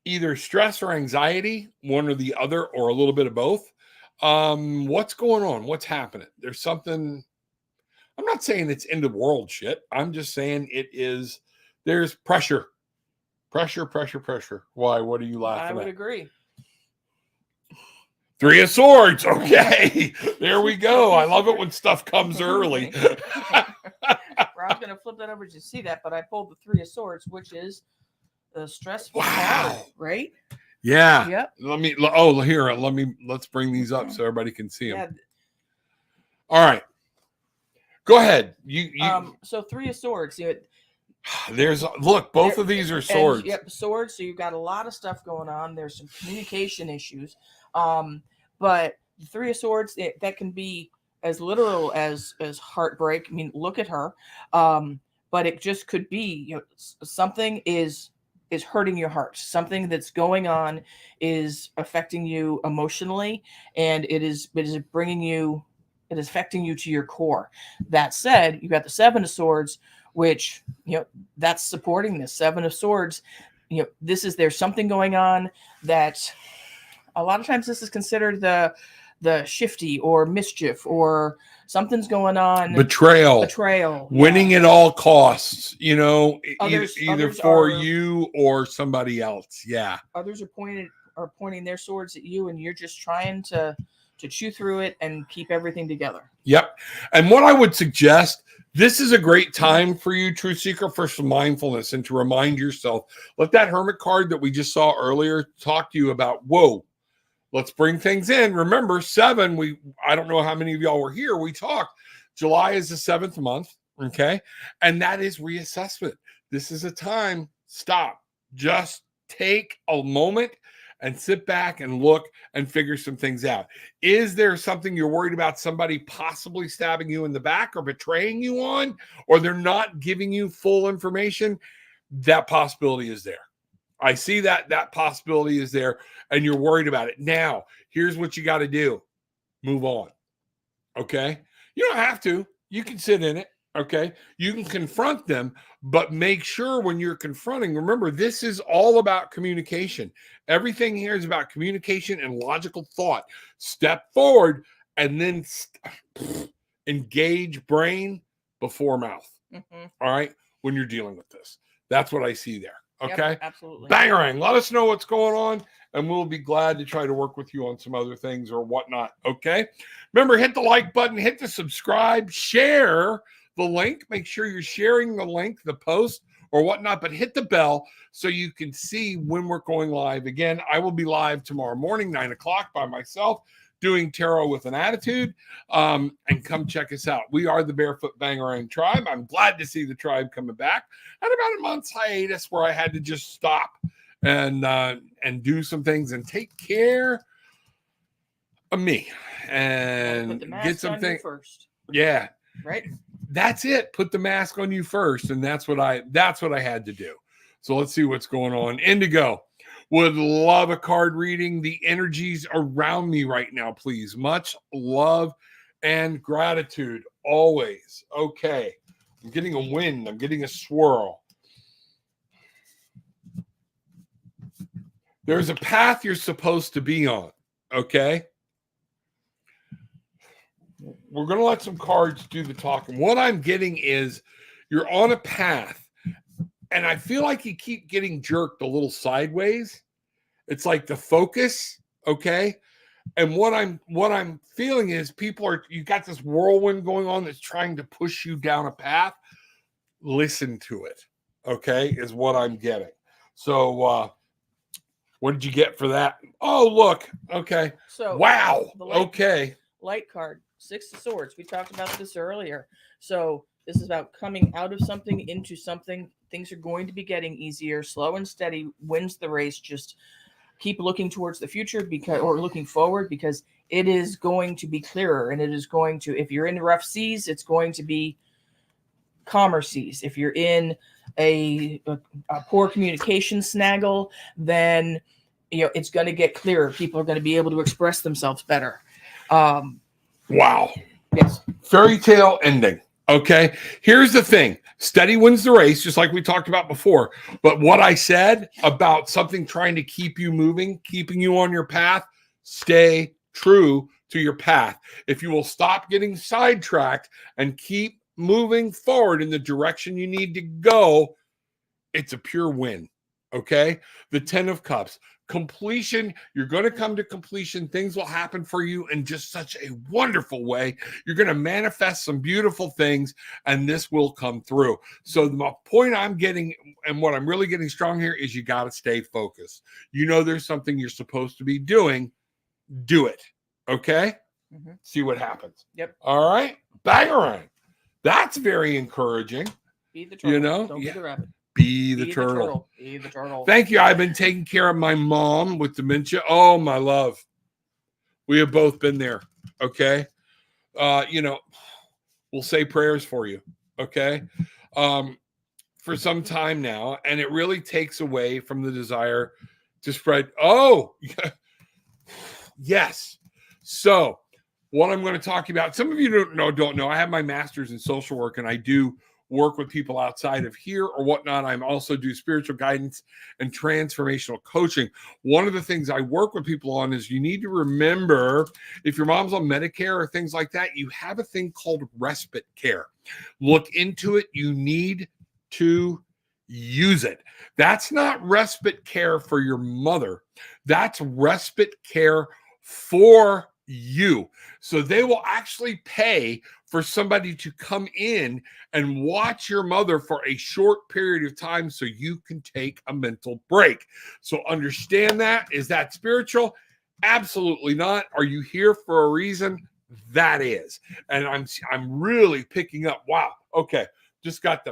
Speaker 1: Either stress or anxiety, one or the other, or a little bit of both. What's going on? What's happening? There's something. I'm not saying it's end of world shit. I'm just saying there's pressure. Pressure. Why? What are you laughing at?
Speaker 2: I would agree.
Speaker 1: 3 of Swords. Okay. There we go. I love it when stuff comes early.
Speaker 2: I was going to flip that over to see that, but I pulled the 3 of Swords, which is the stressful card, right?
Speaker 1: Yeah.
Speaker 2: Yep.
Speaker 1: Let's bring these up so everybody can see them. Yeah. All right. Go ahead.
Speaker 2: So 3 of Swords.
Speaker 1: Both of these are swords.
Speaker 2: Yep, swords. So you've got a lot of stuff going on. There's some communication issues. But the 3 of Swords, that can be as literal as heartbreak. I mean, look at her. But it just could be, something is hurting your heart. Something that's going on is affecting you emotionally, and it is affecting you to your core. That said, you got the 7 of Swords, which, that's supporting this. Seven of Swords, there's something going on that a lot of times this is considered the shifty or mischief, or something's going on. Betrayal.
Speaker 1: Winning at all costs, either
Speaker 2: others
Speaker 1: for you or somebody else. Yeah.
Speaker 2: Others are pointing their swords at you, and you're just trying to chew through it and keep everything together.
Speaker 1: Yep. And what I would suggest, this is a great time for you, Truth Seeker, for some mindfulness and to remind yourself, let that Hermit card that we just saw earlier talk to you about, whoa, let's bring things in. Remember, 7, I don't know how many of y'all were here. We talked. July is the 7th month, okay? And that is reassessment. This is a time, stop. Just take a moment and sit back and look and figure some things out. Is there something you're worried about, somebody possibly stabbing you in the back or betraying you on, or they're not giving you full information? That possibility is there. I see that possibility is there, and you're worried about it. Now, here's what you got to do. Move on, okay? You don't have to. You can sit in it, okay? You can confront them, but make sure when you're confronting, remember, this is all about communication. Everything here is about communication and logical thought. Step forward and then engage brain before mouth, all right, when you're dealing with this. That's what I see there. Okay.
Speaker 2: Yep, absolutely.
Speaker 1: Bangarang. Let us know what's going on, and we'll be glad to try to work with you on some other things or whatnot. Okay. Remember, hit the like button, hit the subscribe, share the link. Make sure you're sharing the link, the post, or whatnot, but hit the bell so you can see when we're going live. Again, I will be live tomorrow morning, 9 o'clock by myself, doing tarot with an attitude. And come check us out. We are the Barefoot Bangarang Tribe. I'm glad to see the tribe coming back. Had about a month's hiatus where I had to just stop and do some things and take care of me and get some things first. Yeah.
Speaker 2: Right.
Speaker 1: That's it. Put the mask on you first. And that's what I had to do. So let's see what's going on. Indigo. Would love a card reading. The energies around me right now, please. Much love and gratitude always. Okay. I'm getting a wind. I'm getting a swirl. There's a path you're supposed to be on. Okay. We're going to let some cards do the talking. What I'm getting is you're on a path, and I feel like you keep getting jerked a little sideways. It's like the focus, okay? And what I'm feeling is you got this whirlwind going on that's trying to push you down a path. Listen to it, okay, is what I'm getting. So what did you get for that? Oh, look, okay.
Speaker 2: So
Speaker 1: wow, okay.
Speaker 2: Light card, 6 of Swords. We talked about this earlier. So this is about coming out of something into something. Things are going to be getting easier. Slow and steady wins the race. Just keep looking towards the future or looking forward, because it is going to be clearer, and it is going to, if you're in rough seas, it's going to be calmer seas. If you're in a poor communication snaggle, then it's going to get clearer. People are going to be able to express themselves better.
Speaker 1: Wow.
Speaker 2: Yes.
Speaker 1: Fairy tale ending. Okay. Here's the thing. Steady wins the race, just like we talked about before. But what I said about something trying to keep you moving, keeping you on your path, stay true to your path. If you will stop getting sidetracked and keep moving forward in the direction you need to go, it's a pure win. Okay. The 10 of Cups. Completion. You're going to come to completion. Things will happen for you in just such a wonderful way. You're going to manifest some beautiful things, and this will come through. So the point I'm getting, and what I'm really getting strong here, is you got to stay focused. There's something you're supposed to be doing. Do it. Okay. Mm-hmm. See what happens.
Speaker 2: Yep.
Speaker 1: All right. Bangarang. That's very encouraging.
Speaker 2: Be the turtle. Don't be the rabbit.
Speaker 1: Be the turtle.
Speaker 2: Be the turtle.
Speaker 1: Thank you. I've been taking care of my mom with dementia. Oh, my love. We have both been there. Okay. We'll say prayers for you. Okay. For some time now. And it really takes away from the desire to spread. Oh, yes. So what I'm going to talk about, some of you don't know, I have my master's in social work, and I do work with people outside of here or whatnot. I also do spiritual guidance and transformational coaching. One of the things I work with people on is you need to remember, if your mom's on Medicare or things like that, you have a thing called respite care. Look into it. You need to use it. That's not respite care for your mother. That's respite care for you. So they will actually pay for somebody to come in and watch your mother for a short period of time so you can take a mental break. So understand that. Is that spiritual? Absolutely not. Are you here for a reason? That is. And I'm really picking up. Wow. Okay. Just got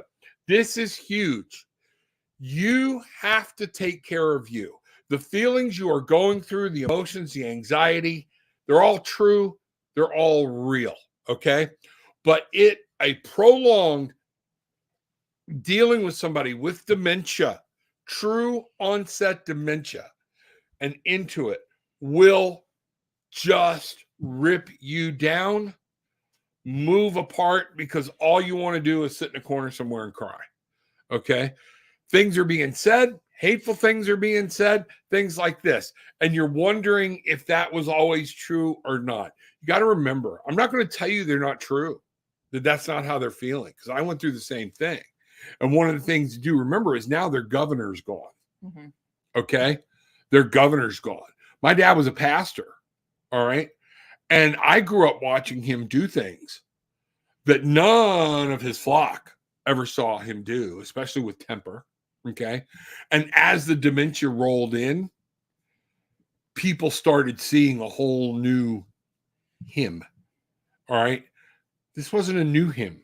Speaker 1: this is huge. You have to take care of you. The feelings you are going through, the emotions, the anxiety, they're all true. They're all real. Okay. But a prolonged dealing with somebody with dementia, true onset dementia, and into it will just rip you down, move apart, because all you want to do is sit in a corner somewhere and cry. Okay. Things are being said, hateful things are being said, things like this. And you're wondering if that was always true or not. You got to remember, I'm not going to tell you they're not true, that that's not how they're feeling, because I went through the same thing. And one of the things you do remember is now their governor's gone. Mm-hmm. Okay. Their governor's gone. My dad was a pastor. All right. And I grew up watching him do things that none of his flock ever saw him do, especially with temper. Okay. And as the dementia rolled in, people started seeing a whole new him. All right. This wasn't a new him,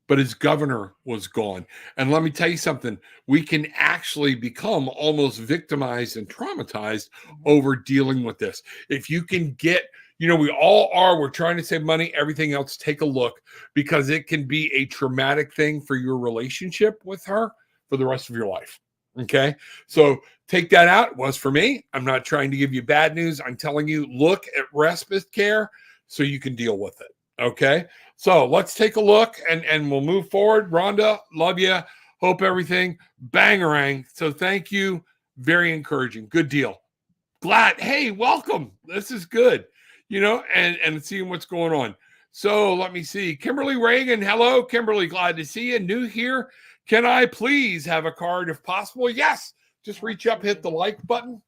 Speaker 1: but his governor was gone. And let me tell you something, we can actually become almost victimized and traumatized over dealing with this. If you can get, we all are, we're trying to save money, everything else, take a look, because it can be a traumatic thing for your relationship with her for the rest of your life. Okay. So take that out. It was for me. I'm not trying to give you bad news. I'm telling you, look at respite care so you can deal with it. Okay. So let's take a look and we'll move forward. Rhonda, love you. Hope everything bangarang. So thank you. Very encouraging. Good deal. Glad. Hey, welcome. This is good. And seeing what's going on. So let me see. Kimberly Reagan. Hello, Kimberly. Glad to see you. New here. Can I please have a card if possible? Yes. Just reach up, hit the like button.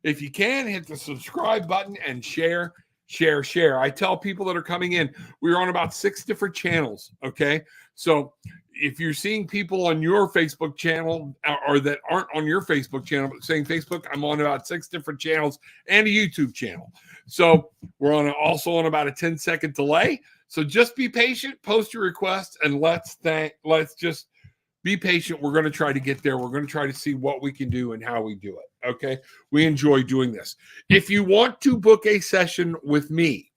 Speaker 1: If you can, hit the subscribe button and share. I tell people that are coming in, we're on about 6 different channels. Okay. So if you're seeing people on your Facebook channel or that aren't on your Facebook channel, but saying Facebook, I'm on about 6 different channels and a YouTube channel. So we're also on about a 10-second delay. So just be patient, post your request, and let's just be patient. We're going to try to get there. We're going to try to see what we can do and how we do it. Okay. We enjoy doing this. If you want to book a session with me,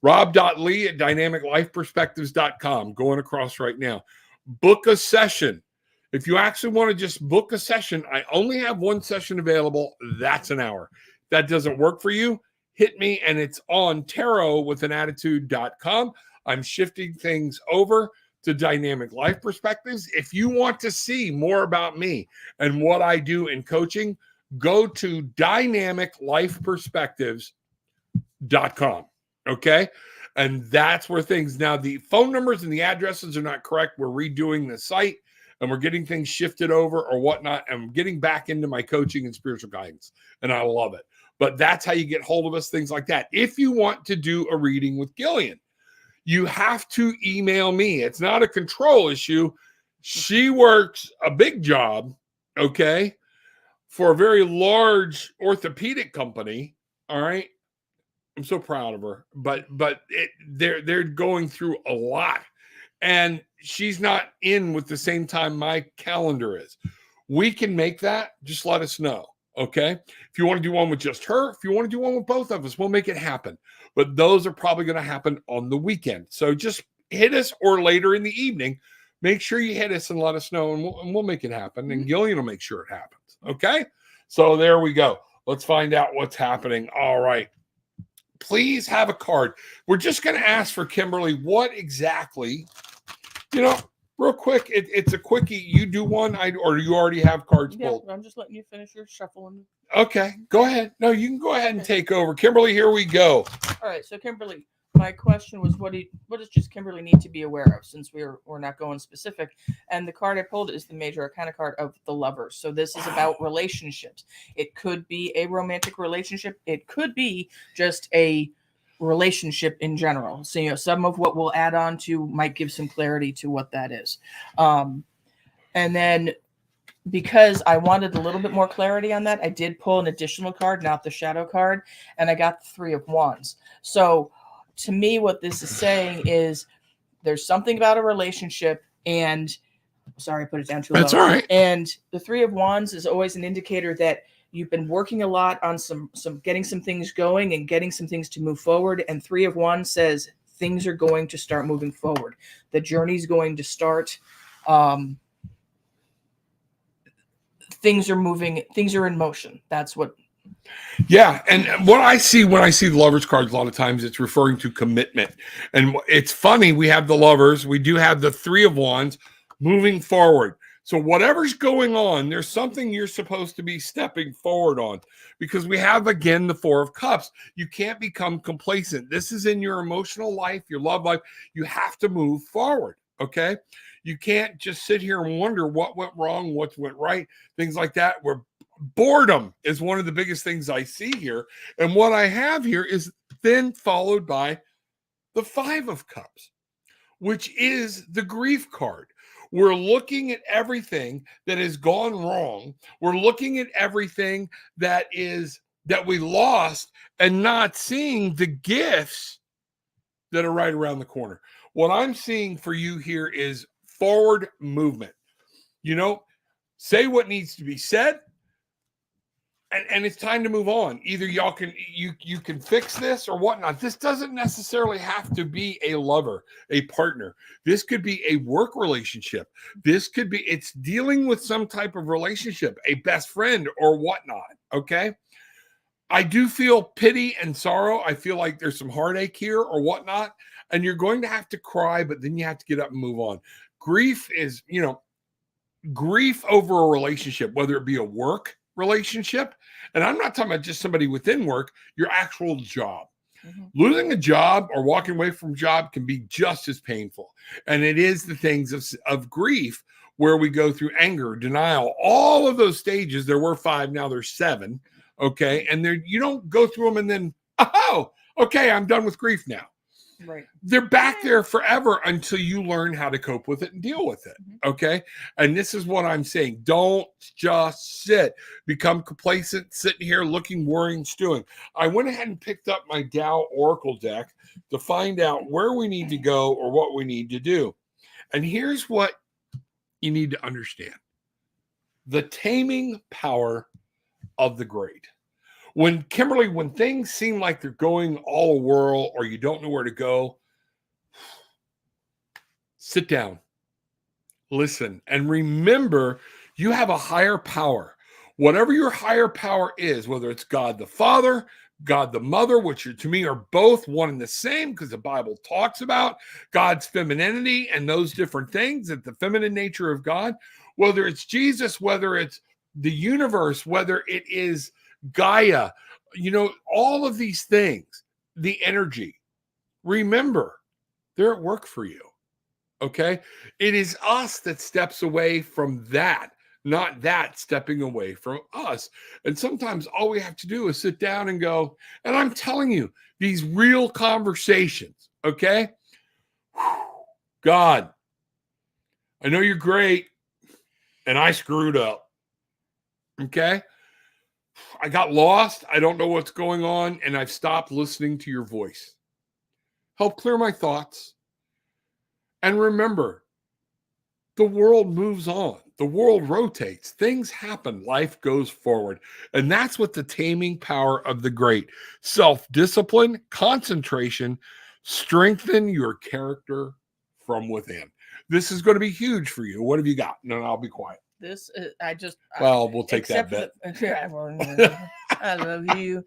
Speaker 1: rob.lee at dynamiclifeperspectives.com, going across right now. Book a session. If you actually want to just book a session, I only have 1 session available. That's an hour. If that doesn't work for you, hit me, and it's on tarotwithanattitude.com. I'm shifting things over to Dynamic Life Perspectives. If you want to see more about me and what I do in coaching, go to dynamiclifeperspectives.com. Okay. And that's where things, now the phone numbers and the addresses are not correct. We're redoing the site and we're getting things shifted over or whatnot. And I'm getting back into my coaching and spiritual guidance, and I love it. But that's how you get hold of us, things like that. If you want to do a reading with Gillian, you have to email me. It's not a control issue. She works a big job, okay, for a very large orthopedic company. All right. I'm so proud of her. But they're going through a lot. And she's not in with the same time my calendar is. We can make that. Just let us know. Okay. If you want to do one with just her, if you want to do one with both of us, we'll make it happen. But those are probably going to happen on the weekend. So just hit us, or later in the evening. Make sure you hit us and let us know, and we'll make it happen. And Gillian will make sure it happens. Okay. So there we go. Let's find out what's happening. All right. Please have a card. We're just going to ask for Kimberly what exactly, real quick, it's a quickie. You do one, or you already have cards
Speaker 2: Yeah,
Speaker 1: pulled?
Speaker 2: I'm just letting you finish your shuffling.
Speaker 1: Okay, go ahead. No, you can go ahead and take over. Kimberly, here we go.
Speaker 2: All right, so Kimberly, my question was, what does just Kimberly need to be aware of, since we're not going specific? And the card I pulled is the Major Arcana card of the Lovers. So this is about relationships. It could be a romantic relationship. It could be just a relationship in general. So some of what we'll add on to might give some clarity to what that is. And then, because I wanted a little bit more clarity on that, I did pull an additional card, not the shadow card, and I got the Three of Wands. So to me, what this is saying is there's something about a relationship, and sorry, I put it down too low.
Speaker 1: That's all right.
Speaker 2: And the Three of Wands is always an indicator that you've been working a lot on some getting some things going and getting some things to move forward. And Three of Wands says things are going to start moving forward. The journey's going to start. Things are moving, things are in motion. That's what.
Speaker 1: Yeah, and what I see when I see the Lovers cards, a lot of times it's referring to commitment. And it's funny, we have the Lovers, we do have the Three of Wands moving forward. So whatever's going on, there's something you're supposed to be stepping forward on, because we have, again, the Four of Cups. You can't become complacent. This is in your emotional life, your love life. You have to move forward, okay? You can't just sit here and wonder what went wrong, what went right, things like that. Where boredom is one of the biggest things I see here. And what I have here is then followed by the Five of Cups, which is the grief card. We're looking at everything that has gone wrong. We're looking at everything that we lost and not seeing the gifts that are right around the corner. What I'm seeing for you here is forward movement. Say what needs to be said, and it's time to move on. Either you can fix this or whatnot. This doesn't necessarily have to be a lover, a partner. This could be a work relationship. It's dealing with some type of relationship, a best friend or whatnot. Okay. I do feel pity and sorrow. I feel like there's some heartache here or whatnot, and you're going to have to cry, but then you have to get up and move on. Grief is, grief over a relationship, whether it be a work relationship, and I'm not talking about just somebody within work, your actual job. Mm-hmm. Losing a job or walking away from a job can be just as painful. And it is the things of grief where we go through anger, denial, all of those stages. There were 5, now there's 7. Okay. And you don't go through them and then, oh, okay, I'm done with grief now.
Speaker 2: Right.
Speaker 1: They're back there forever until you learn how to cope with it and deal with it. Okay. And this is what I'm saying. Don't just sit, become complacent, sitting here looking, worrying, stewing. I went ahead and picked up my Tao Oracle deck to find out where we need to go or what we need to do. And here's what you need to understand: the taming power of the great. When things seem like they're going all a whirl or you don't know where to go, sit down, listen, and remember you have a higher power. Whatever your higher power is, whether it's God the Father, God the Mother, which to me are both one and the same, because the Bible talks about God's femininity and those different things, that the feminine nature of God, whether it's Jesus, whether it's the universe, whether it is Gaia, all of these things, the energy, remember, they're at work for you. Okay. It is us that steps away from that, not that stepping away from us. And sometimes all we have to do is sit down and go, and I'm telling you, these real conversations. Okay. God, I know you're great, and I screwed up. Okay. I got lost. I don't know what's going on, and I've stopped listening to your voice. Help clear my thoughts. And remember, the world moves on. The world rotates. Things happen. Life goes forward. And that's what the taming power of the great. Self-discipline, concentration, strengthen your character from within. This is going to be huge for you. What have you got? No, I'll be quiet.
Speaker 2: This
Speaker 1: we'll take that bet.
Speaker 2: I love you.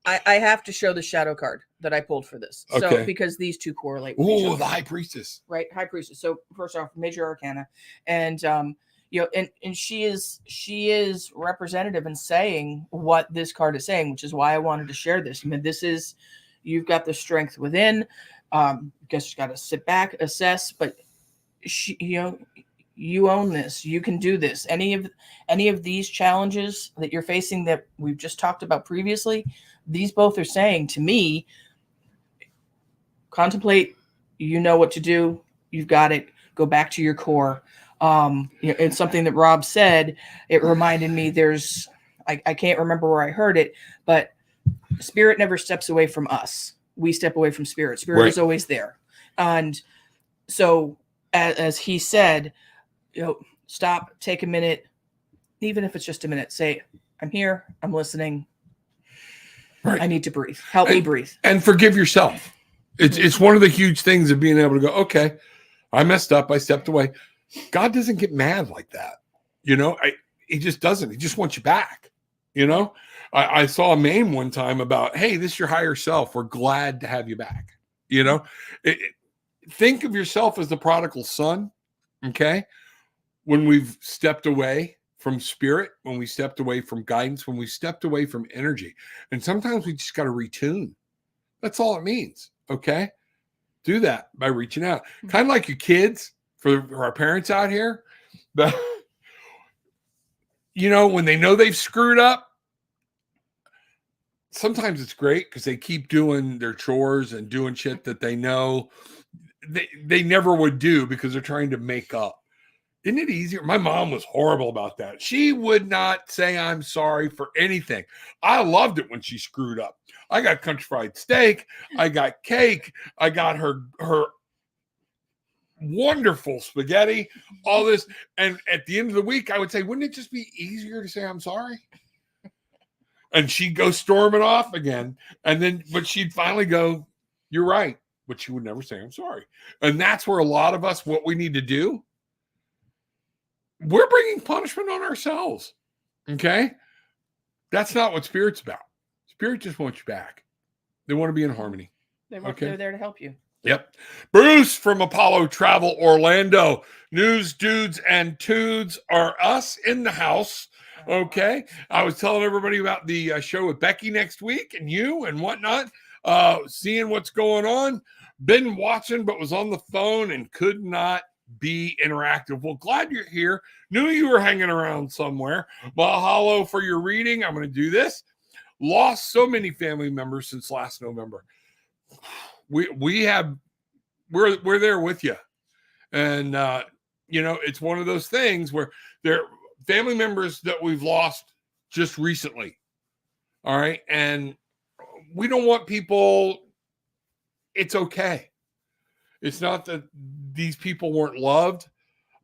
Speaker 2: I have to show the shadow card that I pulled for this. So
Speaker 1: Okay.
Speaker 2: because these two correlate with each
Speaker 1: Ooh,
Speaker 2: other.
Speaker 1: the High Priestess.
Speaker 2: Right, High Priestess. So first off, Major Arcana, and and she is representative in saying what this card is saying, which is why I wanted to share this. I mean, this is, you've got the strength within. Guess you got to sit back, assess, but you own this. You can do this. Any of these challenges that you're facing that we've just talked about previously, these both are saying to me, contemplate. You know what to do. You've got it. Go back to your core. It's something that Rob said. It reminded me. I can't remember where I heard it, but spirit never steps away from us. We step away from spirit. Spirit is always there, and so as he said, stop, take a minute, even if it's just a minute. Say, I'm here. I'm listening. Right. I need to breathe. Help me breathe.
Speaker 1: And forgive yourself. It's one of the huge things of being able to go, okay, I messed up. I stepped away. God doesn't get mad like that. He just doesn't. He just wants you back. I saw a meme one time about, hey, this is your higher self. We're glad to have you back. Think of yourself as the prodigal son. Okay. When we've stepped away from spirit, when we stepped away from guidance, when we stepped away from energy. And sometimes we just got to retune. That's all it means. Okay. Do that by reaching out. Kind of like your kids, for our parents out here. But, when they know they've screwed up, sometimes it's great because they keep doing their chores and doing shit that they know they never would do because they're trying to make up. Isn't it easier? My mom was horrible about that. She would not say I'm sorry for anything. I loved it when she screwed up. I got country fried steak. I got cake. I got her wonderful spaghetti, all this. And at the end of the week, I would say, wouldn't it just be easier to say I'm sorry? And she'd go storming off again. But she'd finally go, you're right. But she would never say I'm sorry. And that's where a lot of us, what we need to do, we're bringing punishment on ourselves. Okay? That's not what Spirit's about. Spirit just wants you back. They want to be in harmony.
Speaker 2: They're there to help you.
Speaker 1: Yep. Bruce from Apollo Travel Orlando. News, dudes, and tudes are us in the house. Okay. I was telling everybody about the show with Becky next week and you and whatnot. Seeing what's going on. Been watching, but was on the phone and could not be interactive. Well, glad you're here. Knew you were hanging around somewhere. Mahalo for your reading. I'm going to do this. Lost so many family members since last November. We're there with you. And, it's one of those things where they're family members that we've lost just recently. All right. And we don't want people, it's okay. It's not that these people weren't loved,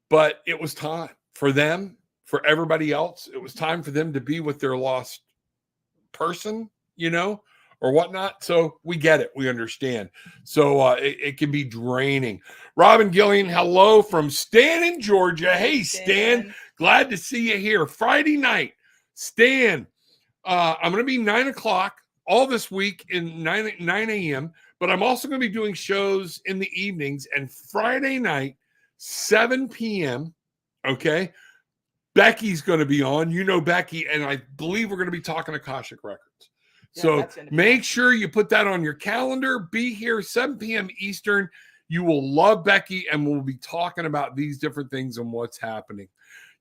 Speaker 1: but it was time for them, for everybody else. It was time for them to be with their lost person, or whatnot. So we get it. We understand. So it can be draining. Robin Gillian, hello from Stan in Georgia. Hey, Stan. Glad to see you here. Friday night, Stan. I'm going to be 9 o'clock all this week in 9 a.m., but I'm also going to be doing shows in the evenings and Friday night, 7 p.m. Okay. Becky's going to be on, Becky, and I believe we're going to be talking Akashic Records. Yeah, so make sure you put that on your calendar. Be here 7 p.m. Eastern. You will love Becky, and we'll be talking about these different things and what's happening.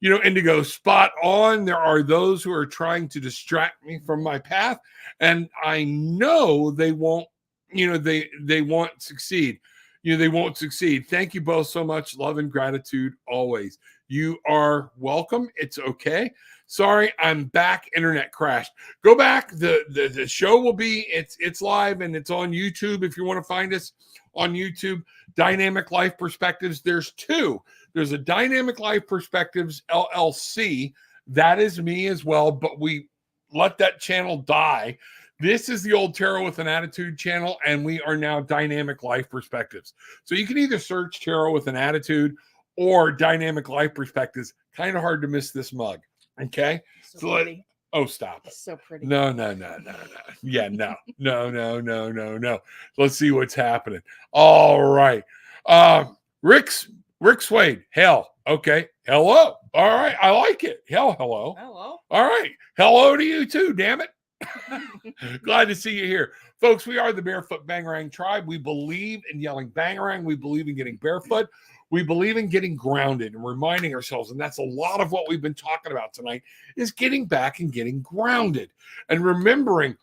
Speaker 1: Indigo, spot on. There are those who are trying to distract me from my path, and I know they won't, they won't succeed. They won't succeed. Thank you both so much. Love and gratitude always. You are welcome. It's okay. Sorry, I'm back. Internet crashed. Go back. The show will be, it's live and it's on YouTube. If you want to find us on YouTube, Dynamic Life Perspectives. There's two. There's a Dynamic Life Perspectives LLC. That is me as well, but we let that channel die. This is the old Tarot with an Attitude channel, and we are now Dynamic Life Perspectives. So you can either search Tarot with an Attitude or Dynamic Life Perspectives. Kind of hard to miss this mug. Okay.
Speaker 2: So
Speaker 1: Oh, stop it.
Speaker 2: So pretty.
Speaker 1: No. Yeah, no. Let's see what's happening. All right. Rick Swade. Hell. Okay. Hello. All right. I like it. Hello.
Speaker 2: Hello.
Speaker 1: All right. Hello to you too, damn it. Glad to see you here. Folks, we are the Barefoot Bangarang Tribe. We believe in yelling bangarang. We believe in getting barefoot. We believe in getting grounded and reminding ourselves, and that's a lot of what we've been talking about tonight, is getting back and getting grounded and remembering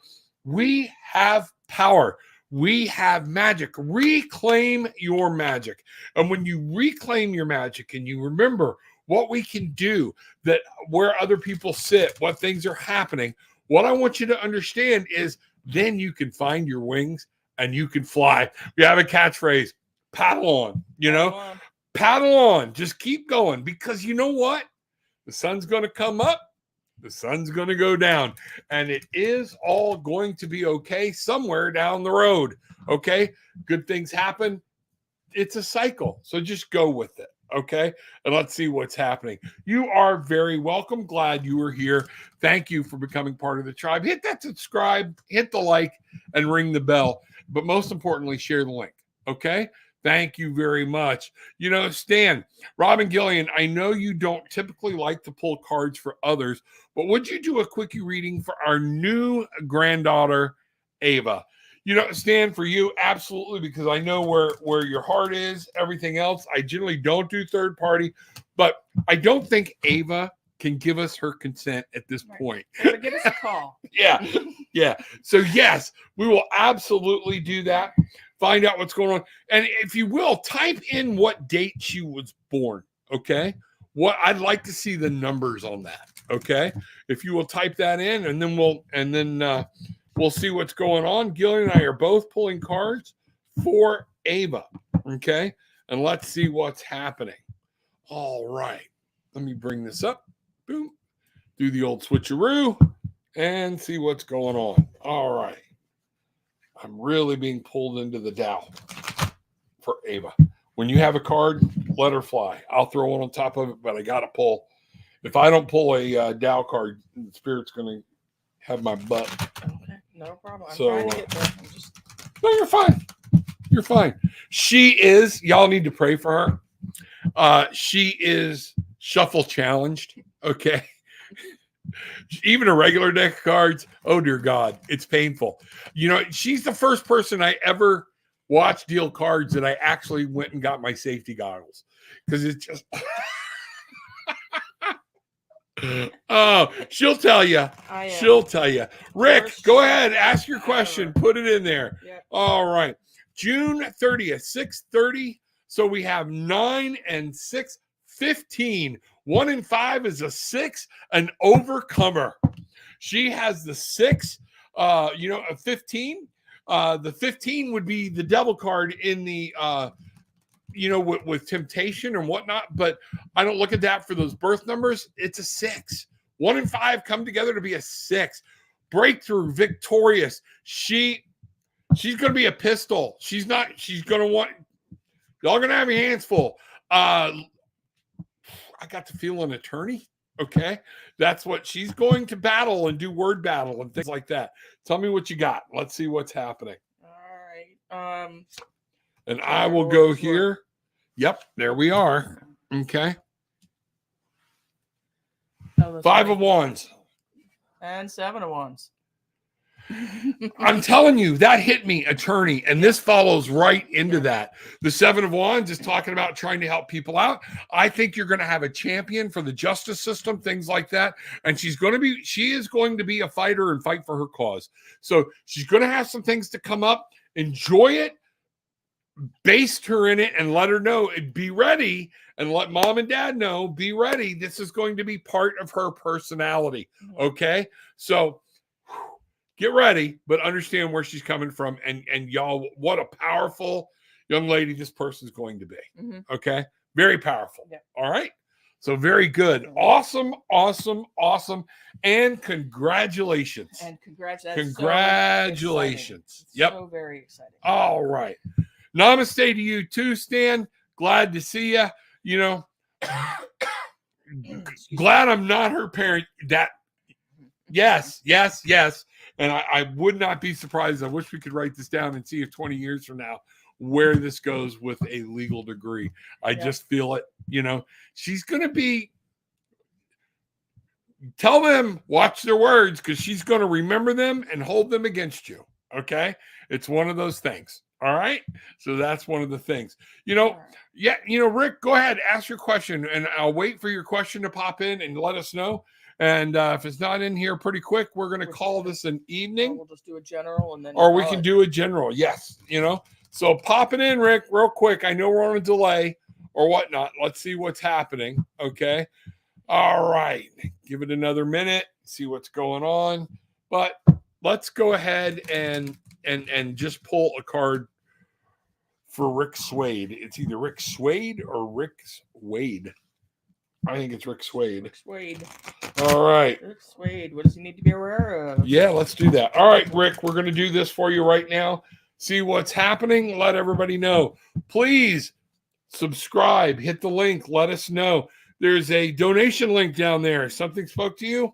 Speaker 1: we have power. We have magic. Reclaim your magic. And when you reclaim your magic and you remember what we can do, that where other people sit, what things are happening, what I want you to understand is then you can find your wings and you can fly. We have a catchphrase, paddle on, paddle on. Just keep going, because you know what? The sun's going to come up. The sun's going to go down, and it is all going to be okay somewhere down the road. Okay. Good things happen. It's a cycle. So just go with it. Okay. And let's see what's happening. You are very welcome. Glad you were here. Thank you for becoming part of the tribe. Hit that subscribe, hit the like, and ring the bell. But most importantly, share the link. Okay. Thank you very much. Stan, Robin Gillian, I know you don't typically like to pull cards for others, but would you do a quickie reading for our new granddaughter, Ava? Stan, for you, absolutely, because I know where your heart is, everything else. I generally don't do third party, but I don't think Ava can give us her consent at this point.
Speaker 2: So give us a call.
Speaker 1: Yeah. So yes, we will absolutely do that. Find out what's going on. And if you will, type in what date she was born. Okay. What I'd like to see the numbers on that. Okay. If you will type that in, and then we'll see what's going on. Gillian and I are both pulling cards for Ava. Okay. And let's see what's happening. All right. Let me bring this up. Boom. Do the old switcheroo and see what's going on. All right. I'm really being pulled into the Dow for Ava. When you have a card, let her fly. I'll throw one on top of it, but I got to pull. If I don't pull a Dow card, the spirit's going to have my butt.
Speaker 2: Okay, no problem. I'm
Speaker 1: So,
Speaker 2: trying to get there.
Speaker 1: No, you're fine. You're fine. She is, y'all need to pray for her. She is shuffle challenged. Okay. Even a regular deck of cards, oh dear God, it's painful. She's the first person I ever watched deal cards that I actually went and got my safety goggles, because it's just oh, she'll tell you. She'll tell you. Rick, go ahead, ask your question, put it in there.
Speaker 2: Yep.
Speaker 1: All right. June 30th, 6:30. So we have 9 and 6, 15. 1 and 5 is a 6, an overcomer. She has the 6, a 15. The 15 would be the devil card in the, with temptation and whatnot. But I don't look at that for those birth numbers. It's a 6. 1 and 5 come together to be a 6. Breakthrough, victorious. She's going to be a pistol. She's going to want, y'all going to have your hands full. I got to feel an attorney. Okay. That's what she's going to battle and do word battle and things like that. Tell me what you got. Let's see what's happening.
Speaker 2: All right.
Speaker 1: And I will go here. Yep. There we are. Okay. 5 of Wands.
Speaker 2: And 7 of Wands.
Speaker 1: I'm telling you, that hit me, attorney, and this follows right into that. The 7 of Wands is talking about trying to help people out. I think you're going to have a champion for the justice system, things like that, and she is going to be a fighter and fight for her cause. So she's going to have some things to come up. Enjoy it, baste her in it, and let her know. Be ready, and let mom and dad know. Be ready. This is going to be part of her personality. Okay, so. Get ready, but understand where she's coming from. And y'all, what a powerful young lady this person's going to be. Mm-hmm. Okay? Very powerful. Yeah. All right? So very good. Awesome. And congratulations. Congratulations.
Speaker 2: So, so very exciting.
Speaker 1: All right. Namaste to you too, Stan. Glad to see you. Glad I'm not her parent. Yes, yes, yes. And I would not be surprised. I wish we could write this down and see if 20 years from now where this goes with a legal degree. I just feel it. She's going to be. Tell them, watch their words, because she's going to remember them and hold them against you. Okay. It's one of those things. All right. So that's one of the things. Rick, go ahead, ask your question, and I'll wait for your question to pop in and let us know. And if it's not in here pretty quick, we're going to call this an evening.
Speaker 2: We'll just do a general, and then
Speaker 1: or we can do a general. Yes. So pop it in, Rick, real quick. I know we're on a delay or whatnot. Let's see what's happening. Okay. All right. Give it another minute, see what's going on. But let's go ahead and just pull a card for Rick Swade. It's either Rick Swade or Rick Wade. I think it's Rick Swade.
Speaker 2: Rick Swade.
Speaker 1: All right.
Speaker 2: Rick Swade. What does he need to be aware of?
Speaker 1: Yeah, let's do that. All right, Rick, we're going to do this for you right now. See what's happening. Let everybody know. Please subscribe. Hit the link. Let us know. There's a donation link down there. Something spoke to you?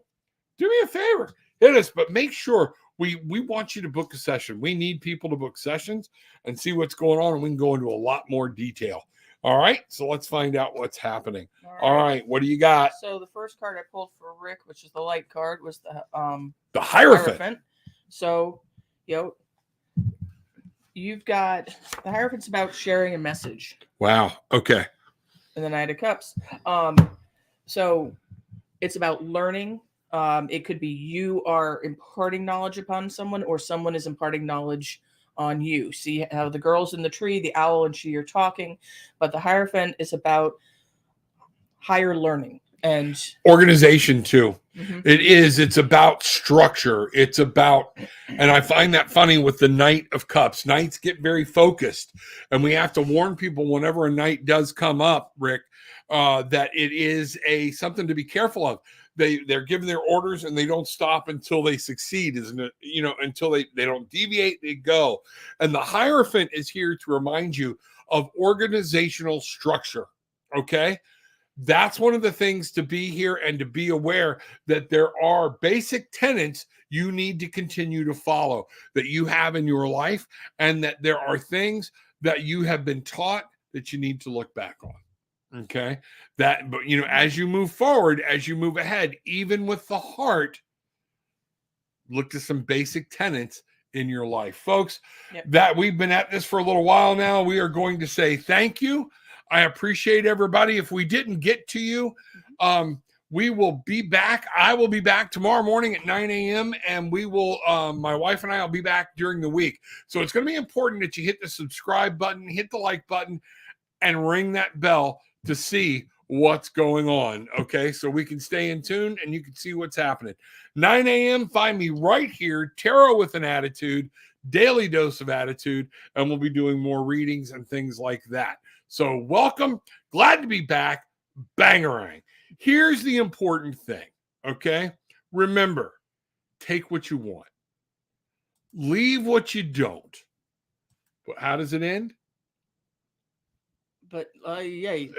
Speaker 1: Do me a favor. Hit us, but make sure we want you to book a session. We need people to book sessions and see what's going on, and we can go into a lot more detail. All right, so let's find out what's happening. All right, what do you got?
Speaker 2: So the first card I pulled for Rick, which is the light card, was the
Speaker 1: Hierophant.
Speaker 2: So, you've got the Hierophant's about sharing a message.
Speaker 1: Wow. Okay.
Speaker 2: And the Knight of Cups. So it's about learning. It could be you are imparting knowledge upon someone, or someone is imparting knowledge on you. See how the girl's in the tree, the owl and she are talking, but the Hierophant is about higher learning and
Speaker 1: organization too. Mm-hmm. It's about structure. It's about, and I find that funny with the Knight of Cups. Knights get very focused, and we have to warn people whenever a knight does come up, Rick, that it is something to be careful of. They're giving their orders and they don't stop until they succeed, isn't it? Until they don't deviate, they go. And the Hierophant is here to remind you of organizational structure. Okay. That's one of the things to be here and to be aware that there are basic tenets you need to continue to follow that you have in your life, and that there are things that you have been taught that you need to look back on. Okay. But as you move forward, as you move ahead, even with the heart, look to some basic tenets in your life, folks. That we've been at this for a little while now. We are going to say thank you. I appreciate everybody. If we didn't get to you, we will be back. I will be back tomorrow morning at 9 a.m. and we will, my wife and I will be back during the week. So it's going to be important that you hit the subscribe button, hit the like button, and ring that bell to see what's going on. Okay. So we can stay in tune and you can see what's happening. 9 a.m. Find me right here. Tarot with an Attitude, daily dose of attitude. And we'll be doing more readings and things like that. So welcome. Glad to be back. Bangarang. Here's the important thing. Okay. Remember, take what you want. Leave what you don't. But how does it end?
Speaker 2: But yay.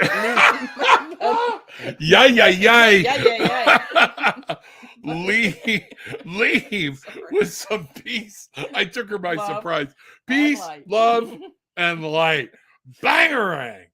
Speaker 1: Leave with some peace. I took her by surprise. Peace, love, and light. Bangarang.